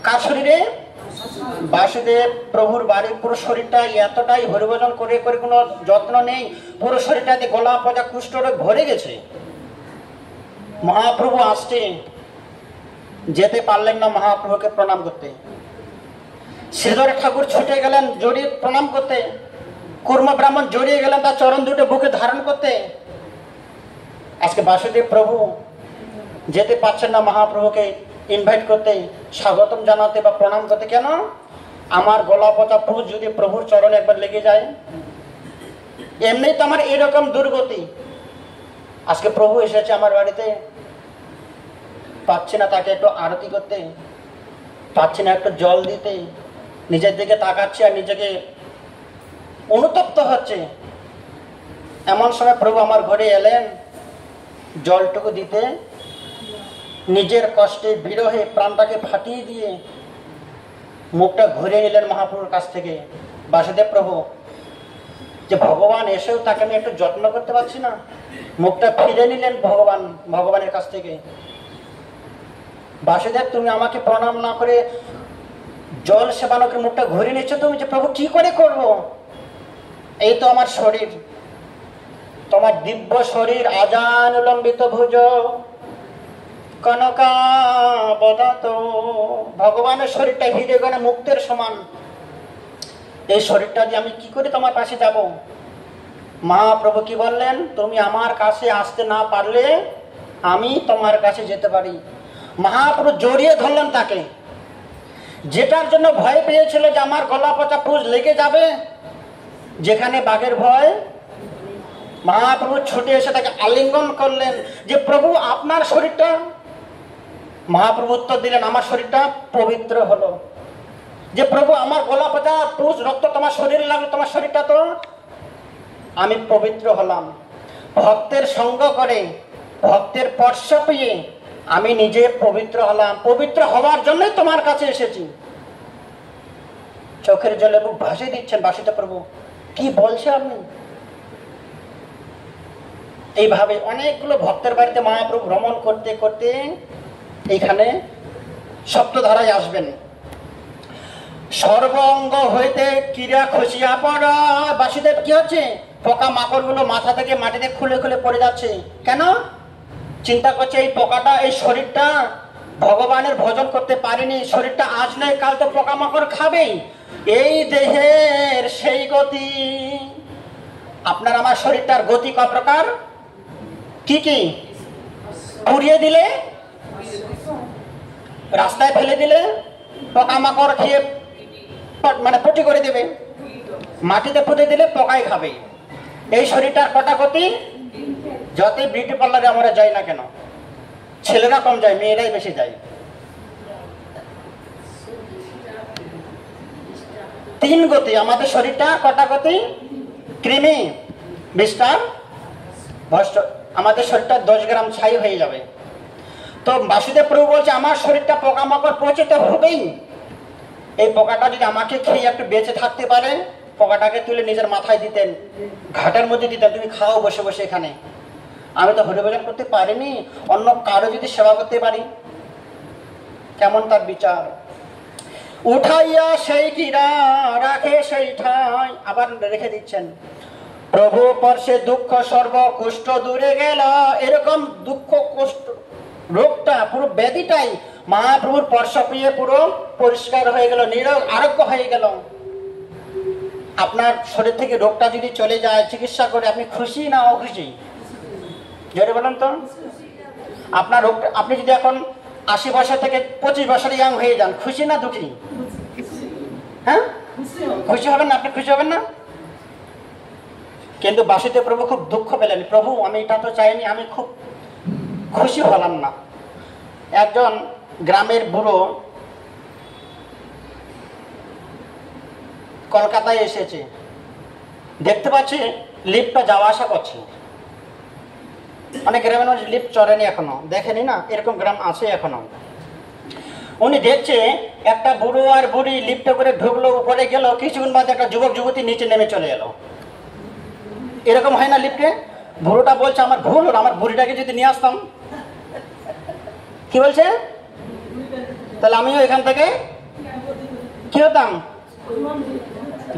কার শরীরে? বাসুদেব প্রভুর বাড়ির পুরো শরীরটা এতটাই হরিভজন করে করে কোনো যত্ন নেই, পুরো শরীরটাতে গলা পচা কুষ্ঠরোগ ভরে গেছে। মহাপ্রভু আসছে, যেতে পারলেন না মহাপ্রভুকে প্রণাম করতে। শ্রীধর ঠাকুর ছুটে গেলেন জড়িয়ে প্রণাম করতে। কুর্ম ব্রাহ্মণ জড়িয়ে গেলেন তার চরণ দুটো বুকে ধারণ করতে। আজকে বাসুদেব প্রভু যেতে পারছেন না মহাপ্রভুকে ইনভাইট করতে, স্বাগতম জানাতে বা প্রণাম করতে। কেন? আমার গলা পচা প্রভু যদি প্রভুর চরণে একবার লেগে যায়, এমনি তো আমার এরকম দুর্গতি। আজকে প্রভু এসেছে আমার বাড়িতে, পাচ্ছি না তাকে একটু আরতি করতে, পাচ্ছি না একটু জল দিতে, নিজের দিকে তাকাচ্ছি আর নিজেকে অনুতপ্ত হচ্ছে। এমন সময় প্রভু আমার ঘরে এলেন জলটুকু দিতে। নিজের কষ্টে বিরহে প্রাণটাকে ফাটিয়ে দিয়ে মুখটা ঘুরে নিলেন মহাপ্রভুর কাছ থেকে। বাসুদেব প্রভু যে ভগবান এসেও তাকে আমি একটু যত্ন করতে পারছি না, মুখটা ফিরে নিলেন ভগবানের কাছ থেকে। বাসুদেব তুমি আমাকে প্রণাম না করে জল সেবানো করে মুখটা ঘুরে নিচ্ছ, তুমি যে প্রভু কি করে করব? এই তো আমার শরীর, তোমার দিব্য শরীর, আজান লম্বিত ভুজ কনকাবদাত। ভগবানের শরীরটা হৃদয় গণে মুক্তের সমান। এই শরীরটা দিয়ে আমি কি করে তোমার কাছে যাব? মহাপ্রভু কি বললেন? তুমি আমার কাছে আসতে না পারলে আমি তোমার কাছে যেতে পারি। মহাপ্রভু জড়িয়ে ধরলেন তাকে। যেটার জন্য ভয় পেয়েছিল যে আমার গলা পচা পুজ লেগে যাবে, যেখানে বাঘের ভয়, মহাপ্রভু ছুটে এসে তাকে আলিঙ্গন করলেন যে প্রভু আপনার শরীরটা। মহাপ্রভু উত্তর দিলেন আমার শরীরটা পবিত্র হলো। যে প্রভু আমার গলা পচা পুজ রক্ত তোমার শরীরে লাগলো, তোমার শরীরটা তো আমি পবিত্র হলাম। ভক্তের সঙ্গ করে, ভক্তের স্পর্শ পেয়ে আমি নিজে পবিত্র হলাম। পবিত্র হওয়ার জন্যই তোমার কাছে এসেছি। চোখের জলে বুক ভাসিয়ে দিচ্ছেন বাসুদেব প্রভু। কি বলছে আপনি? এইভাবে অনেকগুলো ভক্তের বাড়িতে মহাপ্রভু ভ্রমণ করতে করতে এইখানে সপ্তধারায় আসবেন। সর্বঙ্গ হইতে ক্রীড়া খসিয়া পড়া। বাসুদেব কি হচ্ছে? পোকা মাকড়গুলো মাথা থেকে মাটিতে খুলে খুলে পড়ে যাচ্ছে। কেন? চিন্তা করছে এই পোকাটা, এই শরীরটা ভগবানের ভজন করতে পারেনি, শরীরটা আজ নয় কাল তো পোকামাকড় খাবেই। এই দেহের সেই গতি। আপনার আমার শরীরটার গতি ক প্রকার? কি কি? পুড়িয়ে দিলে, রাস্তায় ফেলে দিলে পোকামাকড় খেয়ে মানে পটি করে দেবে, মাটিতে পুঁতে দিলে পোকাই খাবে। এই শরীরটার কটা গতি? যতই বিউটি পার্লারে আমরা যাই না কেন, ছেলেরা কম যায়, মেয়েরাই বেশি যায়। 3 গতি আমাদের শরীরটা। কটা গতি? কৃমি বিস্তার ভস্ত, আমাদের শরীরটা 10 গ্রাম ছাই হয়ে যাবে। তো বাসুদেব প্রভু বলছে আমার শরীরটা পোকামাকড় পচে তো হবেই। এই পোকাটা যদি আমাকে খেয়ে একটু বেঁচে থাকতে পারে, পোকাটাকে তুলে নিজের মাথায় দিতেন, ঘাটের মধ্যে দিতেন, তুমি খাও বসে বসে এখানে। আমি তো হরিভজন করতে পারিনি, অন্য কারো যদি সেবা করতে পারি, কেমন তার বিচার। উঠাইয়া সেই কিরা রাখে সেই ঠাই, আবার রেখে দিচ্ছেন। প্রভু পরশে দুঃখ সর্ব কুষ্ঠ দূরে গেল। এরকম দুঃখ কষ্ট রোগটা, পুরো ব্যাধিটাই মহাপ্রভুর স্পর্শ পেয়ে পুরো পরিষ্কার হয়ে গেল, নিরোগ আরোগ্য হয়ে গেল। আপনার শরীর থেকে রোগটা যদি চলে যায়, চিকিৎসা করে আপনি খুশি না অখুশি? জোরে বলেন তো। আপনার রোগটা, আপনি যদি এখন 80 বছর থেকে 25 বছরে ইয়াং হয়ে যান, খুশি না দুঃখী? হ্যাঁ, খুশি হবেন না? আপনি খুশি হবেন না? কিন্তু বাসুদেব প্রভু খুব দুঃখ পেলেন। প্রভু আমি এটা তো চাইনি, আমি খুব খুশি হলাম না। একজন গ্রামের বুড়ো কলকাতায় এসেছে, দেখতে পাচ্ছি লিফটটা যাওয়া আসা করছে। অনেক গ্রামের মানুষ লিফট চড়েনি এখনো, দেখেনি না, এরকম গ্রাম আছে এখনো। উনি দেখছে একটা বুড়ো আর বুড়ি লিফটে করে ঢুকলো, উপরে গেল, কিছুক্ষণ বাদে একটা যুবক যুবতী নিচে নেমে চলে এলো। এরকম হয় না লিফটে? বুড়োটা বলছে আমার ভুল হলো, আমার বুড়িটাকে যদি নিয়ে আসতাম। কি বলছে? তাহলে আমিও এখান থেকে কি হতাম?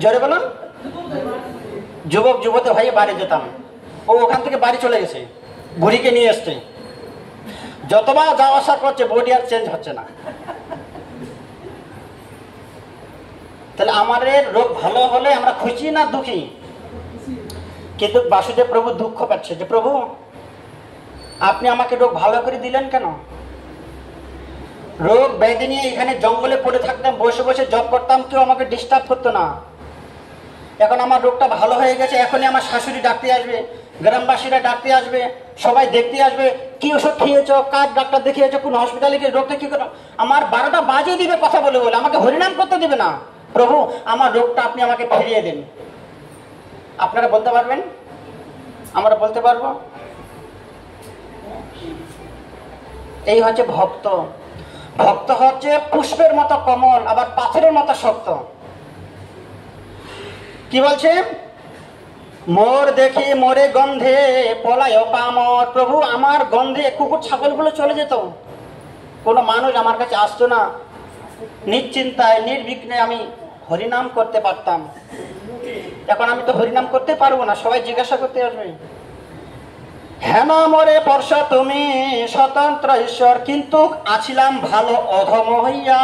জোরে বলুন। যুবক যুবতী ভাই বাড়ি যেতাম। ও ওখান থেকে বাড়ি চলে গেছে, বুড়িকে নিয়ে এসছে। যতবার যাওয়া আসা করছে বডি আর চেঞ্জ হচ্ছে না। তাহলে আমাদের রোগ ভালো হলে আমরা খুশি না দুঃখী? কিন্তু বাসুদেব প্রভু দুঃখ পাচ্ছে যে প্রভু আপনি আমাকে রোগ ভালো করে দিলেন কেন? রোগ ব্যাধি নিয়ে এখানে জঙ্গলে পড়ে থাকতাম, বসে বসে জব করতাম, কেউ আমাকে ডিস্টার্ব করতো না। এখন আমার রোগটা ভালো হয়ে গেছে, এখনই আমার শাশুড়ি ডাকতে আসবে, গ্রামবাসীরা ডাকতে আসবে, সবাই দেখতে আসবে, কি ওষুধ খেয়েছ, কার ডাক্তার দেখিয়েছ, কোন হসপিটালে গিয়ে রোগটা কি করো। আমার 12টা বাজিয়ে দিবে কথা বলে বলে, আমাকে হরিনাম করতে দিবে না। প্রভু আমার রোগটা আপনি আমাকে ফিরিয়ে দিন। আপনারা বলতে পারবেন? আমরা বলতে পারবো? এই হচ্ছে ভক্ত। ভক্ত হচ্ছে পুষ্পের মতো কোমল, আবার পাথরের মতো শক্ত। কি বলছে? মোর দেখি মোরে গন্ধে পলায় পামর। প্রভু আমার গন্ধে কুকুর ছাগলগুলো চলে যেত, কোনো মানুষ আমার কাছে আসতো না, নিশ্চিন্তায় নির্বিঘ্নে আমি হরিনাম করতে পারতাম। এখন আমি তো হরিনাম করতে পারবো না, সবাই জিজ্ঞাসা করতে আসবে হেন মোরে পর্ষ তুমি স্বতন্ত্র ঈশ্বর, কিন্তু আছিলাম ভালো অধম হইয়া।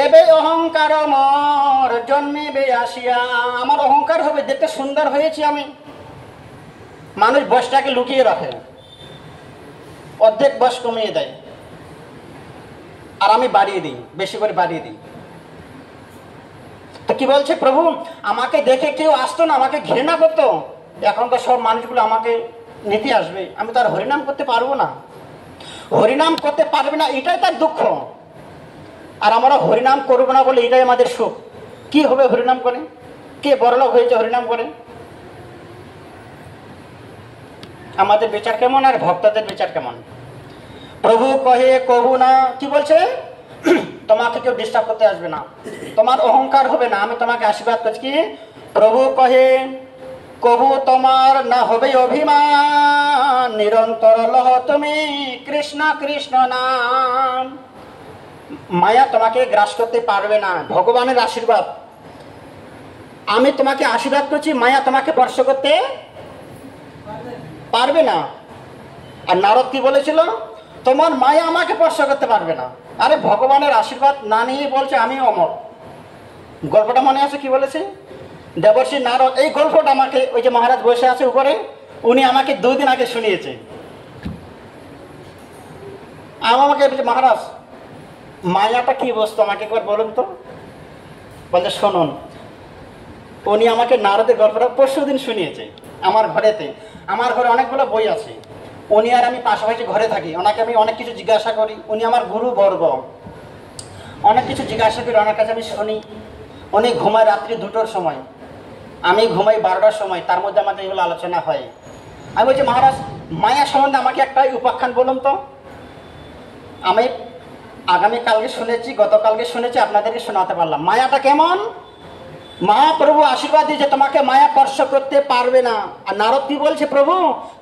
এবে অহংকার মর জন্মিবে আসিয়া। আমার অহংকার হবে, দেখতে সুন্দর হয়েছি আমি। মানুষ বয়সটাকে লুকিয়ে রাখে, অর্ধেক বয়স কমিয়ে দেয়, আর আমি বাড়িয়ে দিই, বেশি করে বাড়িয়ে দিই। তো কি বলছে প্রভু, আমাকে দেখে কেউ আসতো না, আমাকে ঘৃণা করতো, এখন তো সব মানুষগুলো আমাকে নিতে আসবে, আমি তো আর হরিনাম করতে পারবো না। হরিনাম করতে পারবে না এটাই তার দুঃখ, আর আমরা হরিনাম করবো না বলে এটাই আমাদের সুখ। কি হবে হরিনাম করে? কে বড়লোক হয়েছে হরিনাম করে? আমাদের বিচার কেমন আর ভক্তদের বিচার কেমন? প্রভু কহে কহু না। কি বলছে? তোমাকে কেউ ডিস্টার্ব করতে আসবে না, তোমার অহংকার হবে না, আমি তোমাকে আশীর্বাদ করছি। কি প্রভু কহে কবু তোমার না হবে অভিমান, নিরন্তর লহ তুমি কৃষ্ণ কৃষ্ণ নাম। মায়া তোমাকে গ্রাস করতে পারবে না, ভগবানের আশীর্বাদ। আমি তোমাকে আশীর্বাদ করছি, মায়া তোমাকে স্পর্শ করতে পারবে না। আর নারদ কি বলেছিল? তোমার মায়া আমাকে স্পর্শ করতে পারবে না। আরে ভগবানের আশীর্বাদ না নিয়ে বলছে আমি অমর। গল্পটা মনে আছে কি বলেছে? দেবর্ষি নারদ, এই গল্পটা আমাকে ওই যে মহারাজ বসে আছে উপরে, উনি আমাকে 2 দিন আগে শুনিয়েছে। আমাকে বলছে, মহারাজ মায়াটা কি বস্তু আমাকে একবার বলুন তো। বলছে শুনুন। উনি আমাকে নারদের গল্পটা পরশু দিন শুনিয়েছে আমার ঘরেতে। আমার ঘরে অনেকগুলো বই আছে, উনি আর আমি পাশাপাশি ঘরে থাকি, ওনাকে আমি অনেক কিছু জিজ্ঞাসা করি, উনি আমার গুরু বর্গ, অনেক কিছু জিজ্ঞাসা করি ওনার কাছে আমি শুনি। উনি ঘুমায় রাত্রি 2টোর সময়, আমি ঘুমাই 12টার সময়, তার মধ্যে আমাদের এগুলো আলোচনা হয়। আমি বলছি মহারাজ মায়া সম্বন্ধে আমাকে একটা উপাখ্যান বলুন তো। আমি আগামীকালকে শুনেছি, গতকালকে শুনেছি, আপনাদেরকে শোনাতে পারলাম। মায়াটা কেমন? মহাপ্রভু আশীর্বাদ দিয়েছে তোমাকে মায়া স্পর্শ করতে পারবে না। আর নারদ কি বলছে? প্রভু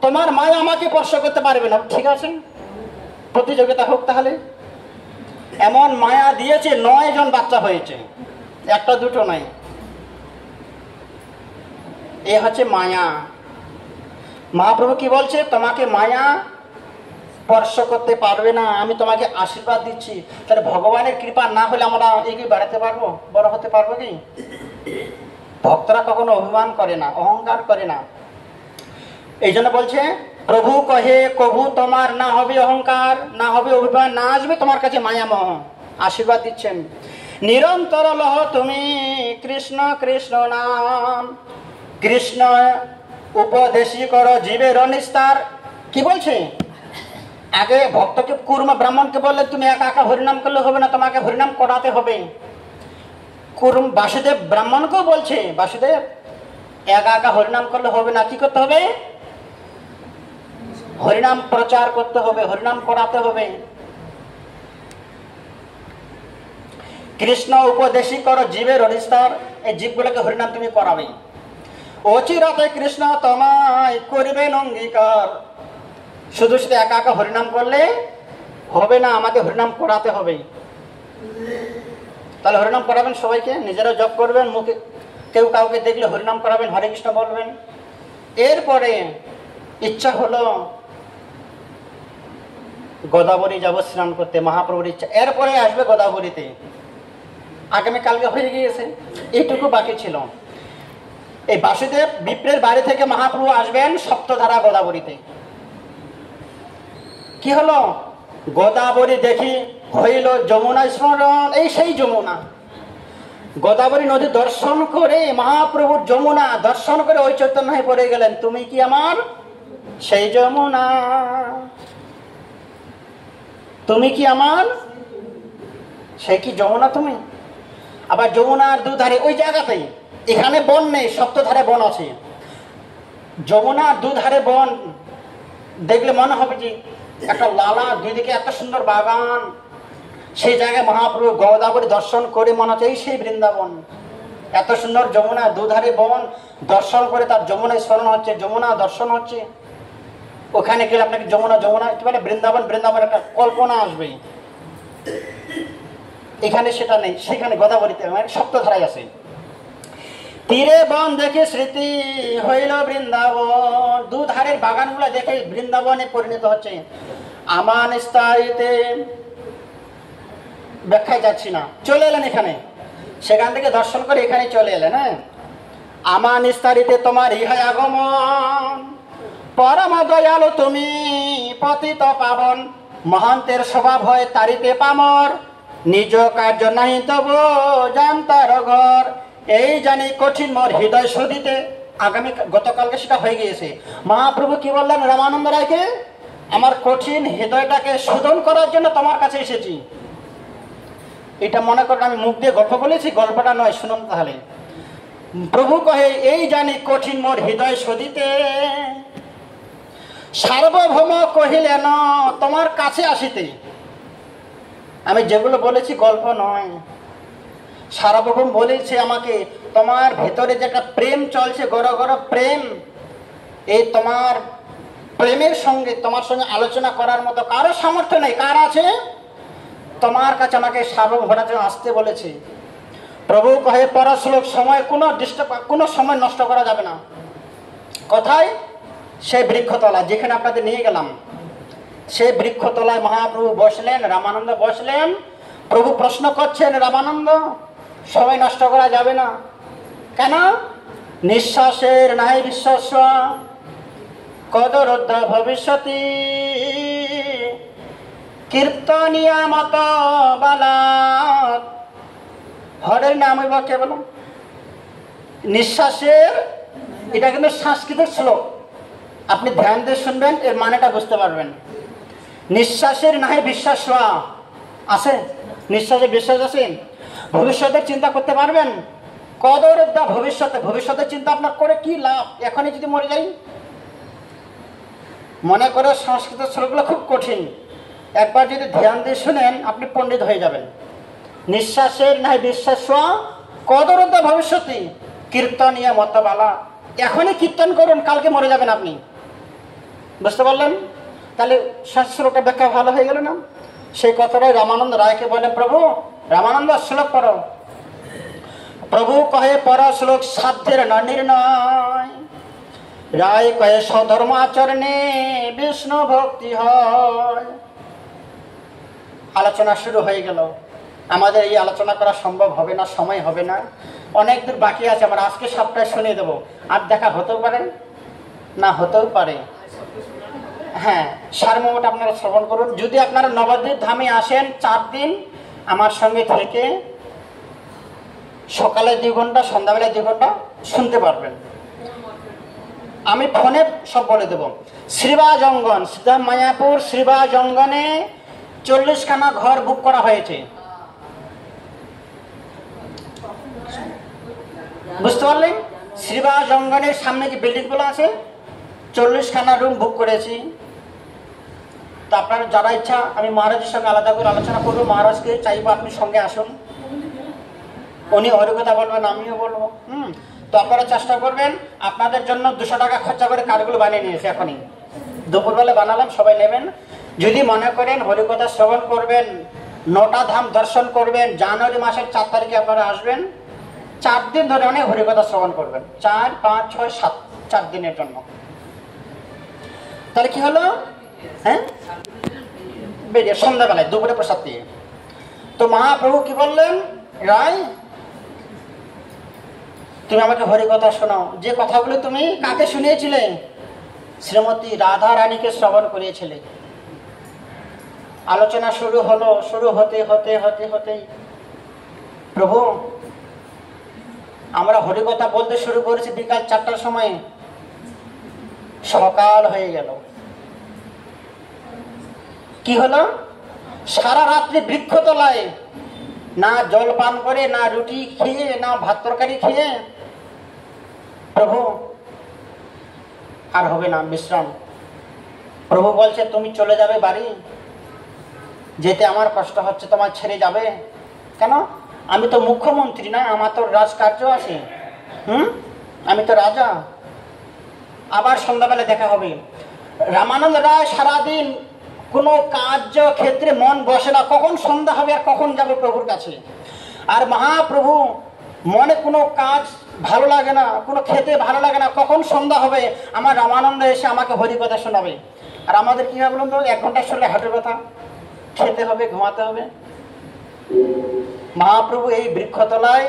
তোমার মায়া আমাকে স্পর্শ করতে পারবে না। ঠিক আছে, প্রতিযোগিতা হোক তাহলে। এমন মায়া দিয়েছে 9 জন বাচ্চা হয়েছে, 1টা 2টো নয়। এ হচ্ছে মায়া। মহাপ্রভু কি বলছে? তোমাকে মায়া স্পর্শ করতে পারবে না, আমি তোমাকে আশীর্বাদ দিচ্ছি। তাহলে ভগবানের কৃপা না হলে আমরা এগিয়ে বাড়াতে পারবো, বড় হতে পারবো কি? ভক্তরা কখনো অভিমান করে না, অহংকার করে না। এই জন্য বলছে প্রভু কহে কভু তোমার না হবে অহংকার, না হবে অভিমান, না আসবে তোমার কাছে মায়ামোহ। আশীর্বাদ দিচ্ছেন। নিরন্তর লহ তুমি কৃষ্ণ কৃষ্ণ নাম, কৃষ্ণ উপদেশী করো জীবের নিস্তার। কি বলছে? আগে ভক্তকে কুর্ম ব্রাহ্মণকে বললে তুমি একা একা হরিনাম করলে হবে না, তোমাকে হরিনাম করাতে হবে। কুর্ম বাসুদেব ব্রাহ্মণকেও বলছে, বাসুদেব একা একা হরিনাম করলে হবে না, কি করতে হবে? হরিনাম প্রচার করতে হবে, হরিনাম করাতে হবে। কৃষ্ণ উপদেশী করো জীবের নিস্তার, এই জীবগুলোকে হরিনাম তুমি করাবে। অচিরাতে কৃষ্ণ তোমায় করিবেন অঙ্গীকার। শুধু শুধু একা একা হরিনাম করলে হবে না, আমাকে হরিনাম করাতে হবে। তাহলে হরিনাম করাবেন সবাইকে, নিজেরা জপ করবেন, মুখে কেউ কাউকে দেখলে হরিনাম করাবেন, হরে কৃষ্ণ বলবেন। এরপরে ইচ্ছা হলো গোদাবরী যাব স্নান করতে, মহাপ্রভুর ইচ্ছা। এরপরে আসবে গোদাবরীতে, আগামীকালকে হয়ে গিয়েছে, এইটুকু বাকি ছিল। এই বাসুদেব বিপ্রের বাড়ি থেকে মহাপ্রভু আসবেন সপ্তধারা গোদাবরীতে। কি হলো? গোদাবরী দেখি হইল যমুনা স্মরণ। এই সেই যমুনা, গোদাবরী নদী দর্শন করে মহাপ্রভুর যমুনা দর্শন করে ওই চৈতন্য হয়ে পড়ে গেলেন, তুমি কি আমার সেই যমুনা, তুমি কি আমার সেই কি যমুনা তুমি। আবার যমুনার দুধারে ওই জায়গাতেই, এখানে বন নেই, সপ্তধারে বন আছে। যমুনার দুধারে বন দেখলে মনে হবে যে একটা লালা, দুই দিকে এত সুন্দর বাগান। সেই জায়গায় মহাপ্রভু গোদাবরী দর্শন করে মনে হচ্ছে এই সেই বৃন্দাবন। এত সুন্দর যমুনা, দুধারে বন, দর্শন করে তার যমুনায় স্মরণ হচ্ছে, যমুনা দর্শন হচ্ছে। ওখানে গেলে আপনাকে যমুনা যমুনা মানে বৃন্দাবন বৃন্দাবন একটা কল্পনা আসবে। এখানে সেটা নেই, সেখানে গোদাবরীতে মানে সপ্তধারায় আছে। তীরে বন দেখে স্মৃতি হইল বৃন্দাবন, দুধারের বাগানগুলো দেখে বৃন্দাবনে পরিণত হচ্ছে। আমান স্থায়ীতে ব্যাখ্যায় যাচ্ছি না, চলে এলেন এখানে, সেখান থেকে দর্শন করে এখানে চলে এলেন। হ্যাঁ, আমান স্থায়ীতে তোমার ইহাই আগমন, পরম দয়ালু তুমি পতিত পাবন, মহান্তের স্বভাব হয় তারিতে পামর, নিজ কার্য নাহি তব জানতার ঘর, এই জানি কঠিন মোর হৃদয় শোধিতে। গতকালকে সেটা হয়ে গিয়েছে। মহাপ্রভু কি বললেন রামানন্দ রায়কে? আমার কঠিন হৃদয়টাকে শোধন করার জন্য তোমার কাছে এসেছি। এটা মনে করেন আমি মুখ দিয়ে গল্প বলেছি, গল্পটা নয়, শুনুন তাহলে। প্রভু কহে এই জানি কঠিন মোর হৃদয় শোধিতে, সার্বভৌম কহিলেন তোমার কাছে আসিতে। আমি যেগুলো বলেছি গল্প নয়, সার্বভৌম বলেছে আমাকে তোমার ভেতরে যে একটা প্রেম চলছে, গড় গড় প্রেম, এই তোমার প্রেমের সঙ্গে তোমার সঙ্গে আলোচনা করার মতো কারো সামর্থ্য নেই। কার আছে? তোমার কাছে আমাকে সার্বভৌম আসতে বলেছে। প্রভু কহে পর শ্লোক, সময় কোনো সময় নষ্ট করা যাবে না। কোথায়? সেই বৃক্ষতলা যেখানে আপনাদের নিয়ে গেলাম, সেই বৃক্ষতলায় মহাপ্রভু বসলেন, রামানন্দ বসলেন। প্রভু প্রশ্ন করছেন, রামানন্দ সময় নষ্ট করা যাবে না কেন? নিঃশ্বাসের নাই বিশ্বাস, কদরোদ্ধ ভবিষ্যতি, কীর্তনিয়া মত বালাত। হরের নাম হইব কেবল। নিঃশ্বাসের, এটা কিন্তু সাংস্কৃতিক শ্লোক, আপনি ধ্যান দিয়ে শুনবেন, এর মানেটা বুঝতে পারবেন। নিঃশ্বাসের নাহি বিশ্বাস আছে, নিঃশ্বাসে বিশ্বাস আছে। ভবিষ্যতের চিন্তা করতে পারবেন? কদরোদ্ধ ভবিষ্যতে, ভবিষ্যতের চিন্তা আপনার করে কি লাভ? এখনই যদি মরে যাই। মনে করে সংস্কৃত শ্লোকগুলো খুব কঠিন, একবার যদি ধ্যান দিয়ে শুনেন আপনি পণ্ডিত হয়ে যাবেন। নিঃশ্বাসের নাই বিশ্বাস, কদরোদ্ধ ভবিষ্যতি, কীর্তনিয়া মতবালা। এখনই কীর্তন করুন, কালকে মরে যাবেন আপনি। বুঝতে পারলেন? তাহলে শাস্ত্রটা ব্যাখ্যা ভালো হয়ে গেল না? সেই কথাটাই রামানন্দ রায়কে বলেন, প্রভু রামানন্দ শ্লোক পড়ো। প্রভু কহে পর শ্লোক, সাধ্যের না নির্ণয়। রায় কহে স্বধর্ম আচরণে বিষ্ণু ভক্তি হয়। আলোচনা শুরু হয়ে গেল। আমাদের এই আলোচনা করা সম্ভব হবে না, সময় হবে না, অনেক দূর বাকি আছে। আমরা আজকে সবটাই শুনিয়ে দেবো, আর দেখা হতেও পারে না হতেও পারে। হ্যাঁ, সারমর্মটা আপনারা শ্রবণ করুন। যদি আপনারা নবদ্বীপ ধামে আসেন 4 দিন আমার সঙ্গে থেকে, সকালে 2 ঘন্টা, সন্ধ্যাবেলায় 2 ঘন্টা শুনতে পারবেন। আমি ফোনে সব বলে দেব। শ্রীবাস অঙ্গন, সিদ্ধাম মায়াপুর শ্রীবাস অঙ্গনে 40খানা ঘর বুক করা হয়েছে। বুঝতে পারলেন? শ্রীবাস অঙ্গনের সামনে যে বিল্ডিংগুলো আছে, 40খানা রুম বুক করেছি। তো আপনার যারা ইচ্ছা, আমি মহারাজের সঙ্গে আলাদা করে আলোচনা করবো। মহারাজকে চাইবো আপনি সঙ্গে আসুন, উনি হরিকথা বলবেন, আমিও বলবো। তো আপনারা চেষ্টা করবেন। আপনাদের জন্য 200 টাকা খরচা করে কার্ডগুলো বানিয়ে নিয়েছি, এখনই দুপুরবেলা বানালাম, সবাই নেবেন। যদি মনে করেন হরিকথা শ্রবণ করবেন, 9টা ধাম দর্শন করবেন, জানুয়ারি মাসের 4 তারিখে আপনারা আসবেন। 4 দিন ধরে অনেক হরিকথা শ্রবণ করবেন, 4, 5, 6, 7, 4 দিনের জন্য। তাহলে কি হলো? হ্যাঁ, বেরিয়ে সন্ধ্যাবেলায় দুপুরে প্রসাদ দিয়ে। তো মহাপ্রভু কি বললেন, রায় তুমি আমাকে হরিকথা শোনাও। যে কথাগুলো তুমি কাকে শুনিয়েছিলে? শ্রীমতী রাধা রানীকে শ্রবণ করিয়েছিলে। আলোচনা শুরু হলো। শুরু হতে হতে হতে হতেই প্রভু আমরা হরিকথা বলতে শুরু করেছি বিকাল 4টার সময়, সকাল হয়ে গেল। কি হলো? সারা রাত্রি বৃক্ষতলায়, না জল পান করে, না রুটি খেয়ে, না ভাত তরকারি খেয়ে, প্রভু আর হবে না, বিশ্রাম। প্রভু বলছে তুমি চলে যাবে বাড়ি, যেতে আমার কষ্ট হচ্ছে, তোমার ছেড়ে যাবে কেন? আমি তো মুখ্যমন্ত্রী না, আমার তো রাজকার্য আছে। আমি তো রাজা। আবার সন্ধ্যাবেলা দেখা হবে। রামানন্দ রায় সারাদিন কোনো কার্য ক্ষেত্রে মন বসে না, কখন সন্ধ্যা হবে আর কখন যাবে প্রভুর কাছে। আর মহাপ্রভু মনে কোনো কাজ ভালো লাগে না, কোনো খেতে ভালো লাগে না, কখন সন্ধ্যা হবে আমার রামানন্দ এসে আমাকে হরিকথা শোনাবে। আর আমাদের কি হবে বলুন তো? 1 ঘন্টা শুনলে হাঁটুর ব্যথা, খেতে হবে, ঘুমাতে হবে। মহাপ্রভু এই বৃক্ষতলায়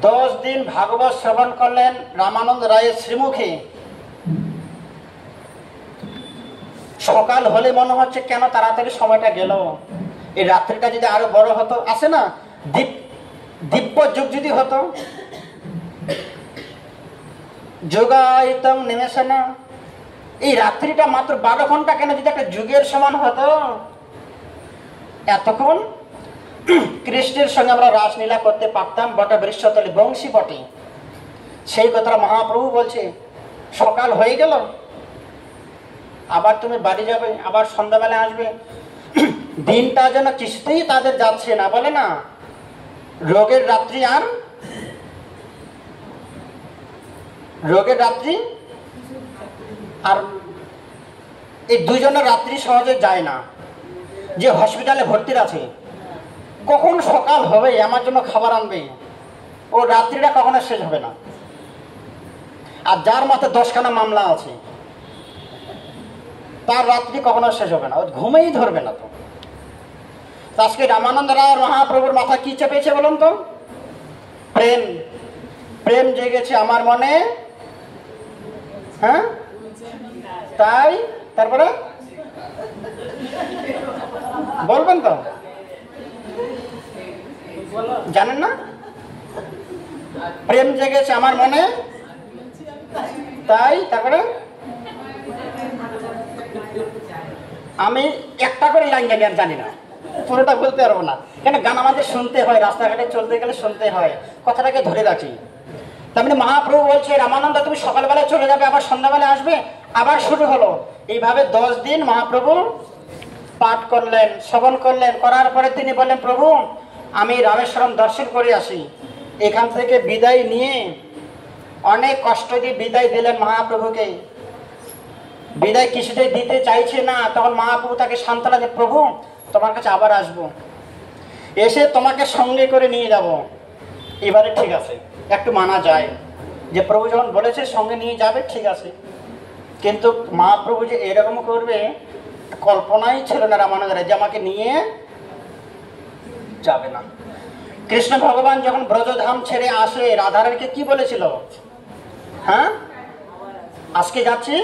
10 দিন ভাগবত শ্রবণ করলেন রামানন্দ রায়ের শ্রীমুখে। সকাল হলে মনে হচ্ছে কেন তাড়াতাড়ি সময়টা গেল, এই রাত্রিটা যদি আরো বড় হতো, আসে না দিব্য যুগ যদি হতো, যোগায়তম নিমেষেন, এই রাত্রিটা মাত্র 12 ঘন্টা কেন যদি একটা যুগের সমান হতো, এতক্ষণ কৃষ্ণের সঙ্গে আমরা রাসলীলা করতে পারতাম বটা বৃক্ষতলে, বংশী বটে। সেই কথাটা মহাপ্রভু বলছে। সকাল হয়ে গেল, আবার তুমি বাড়ি যাবে, আবার সন্ধ্যাবেলা আসবে। দিনটা যেন কিছুতেই তাদের যাচ্ছে না, বলে না রোগের রাত্রি আর রোগের রাত্রি, আর এই দুইজনের রাত্রি সহজে যায় না। যে হসপিটালে ভর্তির আছে, কখন সকাল হবে আমার জন্য খাবার আনবে, ও রাত্রিটা কখনো শেষ হবে না। আর যার মাথায় 10খানা মামলা আছে তার রাত্রি কখনো শেষ হবে না, ও ঘুমেই ধরবে না। তো আজকে রামানন্দ রায় মহাপ্রভুর মাথা কি চেপেছে বলুন তো? প্রেম। প্রেম জেগেছে আমার মনে, হ্যাঁ তাই। তারপরে বলবেন তো, জানেন না? প্রেম জেগেছে আমার মনে তাই। তারপরে আমি একটা করে লাইন জানি, আর জানি না, পুরোটা বলতে পারবো না, কেন গান আমাদের শুনতে হয়, রাস্তাঘাটে চলতে গেলে শুনতে হয়, কথাটাকে ধরে রাখি। তার মানে মহাপ্রভু বলছে, রামানন্দ তুমি সকালবেলায় চলে যাবে, আবার সন্ধ্যাবেলায় আসবে, আবার শুরু হলো। এইভাবে 10 দিন মহাপ্রভু পাঠ করলেন, শ্রবণ করলেন। করার পরে তিনি বললেন, প্রভু আমি রামেশ্বরম দর্শন করে আসি। এখান থেকে বিদায় নিয়ে অনেক কষ্ট দিয়ে বিদায় দিলেন মহাপ্রভুকে। বিদায় কিছুতেই দিতে চাইছে না, তখন মহাপ্রভু তাকে সান্ত্বনা দেন, প্রভু তোমার কাছে আবার আসবো, এসে তোমাকে সঙ্গে করে নিয়ে যাব। এবারে ঠিক আছে, একটু মানা যায় যে প্রভু যখন বলেছে সঙ্গে নিয়ে যাবে, ঠিক আছে। কিন্তু মহাপ্রভু যে এরকম করবে কল্পনাই ছিল না রামানন্দের, যে আমাকে নিয়ে যাবে না। কৃষ্ণ ভগবান যখন ব্রজধাম ছেড়ে আসে, রাধারানীকে কি বলেছিল? হ্যাঁ আজকে যাচ্ছি,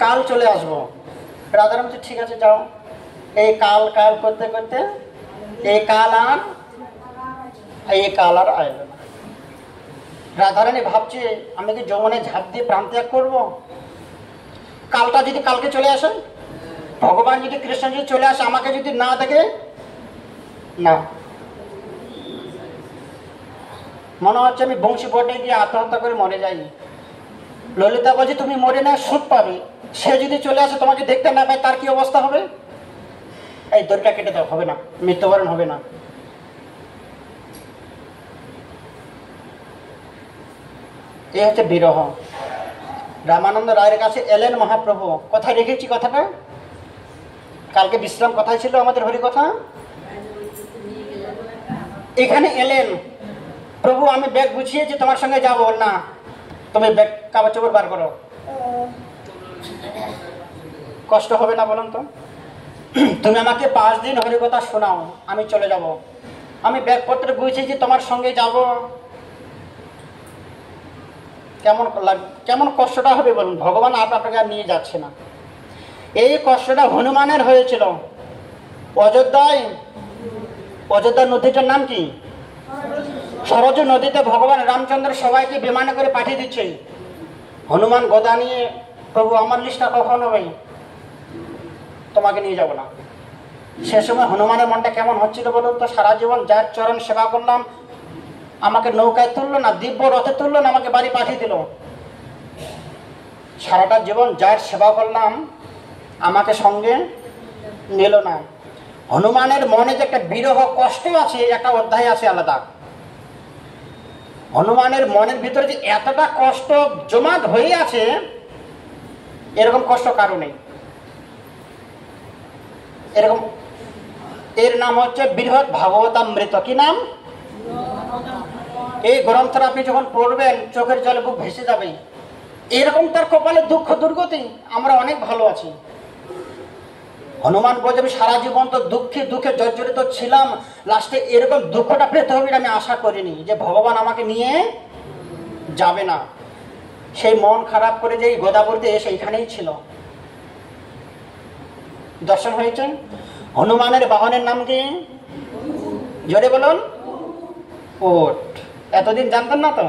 কাল চলে আসবো। রাধারানী বলছে ঠিক আছে যাও। এই কাল কাল করতে করতে এই কাল আর আইল না। রাধারানী ভাবছে, আমি কি যমুনে ঝাঁপ দিয়ে প্রাণ ত্যাগ করবো? কালটা যদি কালকে চলে আসে, ভগবান যদি কৃষ্ণ যদি চলে আসে, আমাকে যদি না দেখে, না, মনে হচ্ছে আমি বংশী বটে গিয়ে আত্মহত্যা করে মরে যাই। ললিতা বলছে তুমি মরে না, সুখ পাবে। সে যদি চলে আসে তোমাকে দেখতে না পায়, তার কি অবস্থা হবে? এই দড়িটা কেটে দাও, হবে না, মৃত্যুবরণ হবে না। এই হচ্ছে বিরহ। রামানন্দ রায়ের কাছে এলেন মহাপ্রভু। কোথায় রেখেছি কথাটা? কালকে বিশ্রাম কথাই ছিল আমাদের হরি কথা। এখানে এলেন, প্রভু আমি ব্যাগ গুছিয়েছি, তোমার সঙ্গে যাবো না। তুমি ব্যাগ কাপড় চোপড় বার করো। কষ্ট হবে না বলুন তো? তুমি আমাকে 5 দিন হরিকথা শোনাও, আমি চলে যাব। আমি ব্যাগপত্র গুছিয়েছি, তোমার সঙ্গে যাব। কেমন কষ্টটা হবে বলুন? ভগবান আপনাকে আর নিয়ে যাচ্ছে না। এই কষ্টটা হনুমানের হয়েছিল অযোধ্যায়। অযোধ্যা নদীটার নাম কি? সরজু নদীতে ভগবান রামচন্দ্র সবাইকে বিমানে করে পাঠিয়ে দিচ্ছে। হনুমান গদা নিয়ে, প্রভু আমার লিস্টটা কখন হবে? তোমাকে নিয়ে যাব না। সে সময় হনুমানের মনটা কেমন হচ্ছিল বলুন তো? সারা জীবন যার চরণ সেবা করলাম, আমাকে নৌকায় তুললো না, দিব্য রথে তুললো না, আমাকে বাড়ি পাঠিয়ে দিল। সারাটা জীবন যার সেবা করলাম, আমাকে সঙ্গে নিল না। হনুমানের মনে যে একটা বিরহ কষ্ট আছে, একটা অধ্যায় আছে আলাদা। হনুমানের মনের ভিতরে যে এতটা কষ্ট জমাট হয়ে আছে, এরকম কষ্ট কারো নেই। এরকম, এর নাম হচ্ছে বৃহৎ ভাগবতামৃত। কি নাম? এই গ্রন্থটা আপনি যখন পড়বেন, চোখের জলে বুক ভেসে যাবে। এরকম তার কপালে দুঃখ দুর্গতি। আমরা অনেক ভালো আছি। হনুমান বলছে আমি সারা জীবন তো দুঃখে দুঃখে জর্জরিত ছিলাম, লাস্টে এরকম দুঃখটা পেতে হবে আমি আশা করিনি, যে ভগবান আমাকে নিয়ে যাবে না। সেই মন খারাপ করে যে গোদাবরীতে এসে এখানেই ছিল। দর্শন হয়েছে। হনুমানের বাহনের নাম কি? জোরে বলুন। ওট। এতদিন জানতেন না তো?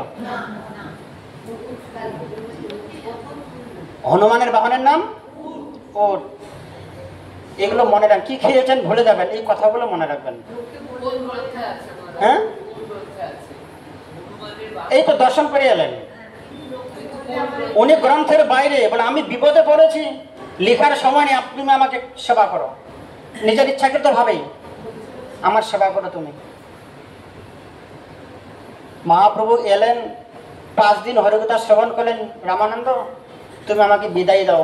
হনুমানের বাহনের নাম ওট। এগুলো মনে রাখবেন। কি খেয়েছেন ভুলে যাবেন, এই কথাগুলো মনে রাখবেন। হ্যাঁ, এই তো দর্শন করে এলেন। উনি গ্রন্থের বাইরে বলে আমি বিপদে পড়েছি, লেখার সময় নেই, তুমি আমাকে সেবা করো। নিজের ইচ্ছাকৃত ভাবেই আমার সেবা করো তুমি। মহাপ্রভু এলেন, 5 দিন হরিকথা শ্রবণ করলেন। রামানন্দ তুমি আমাকে বিদায় দাও।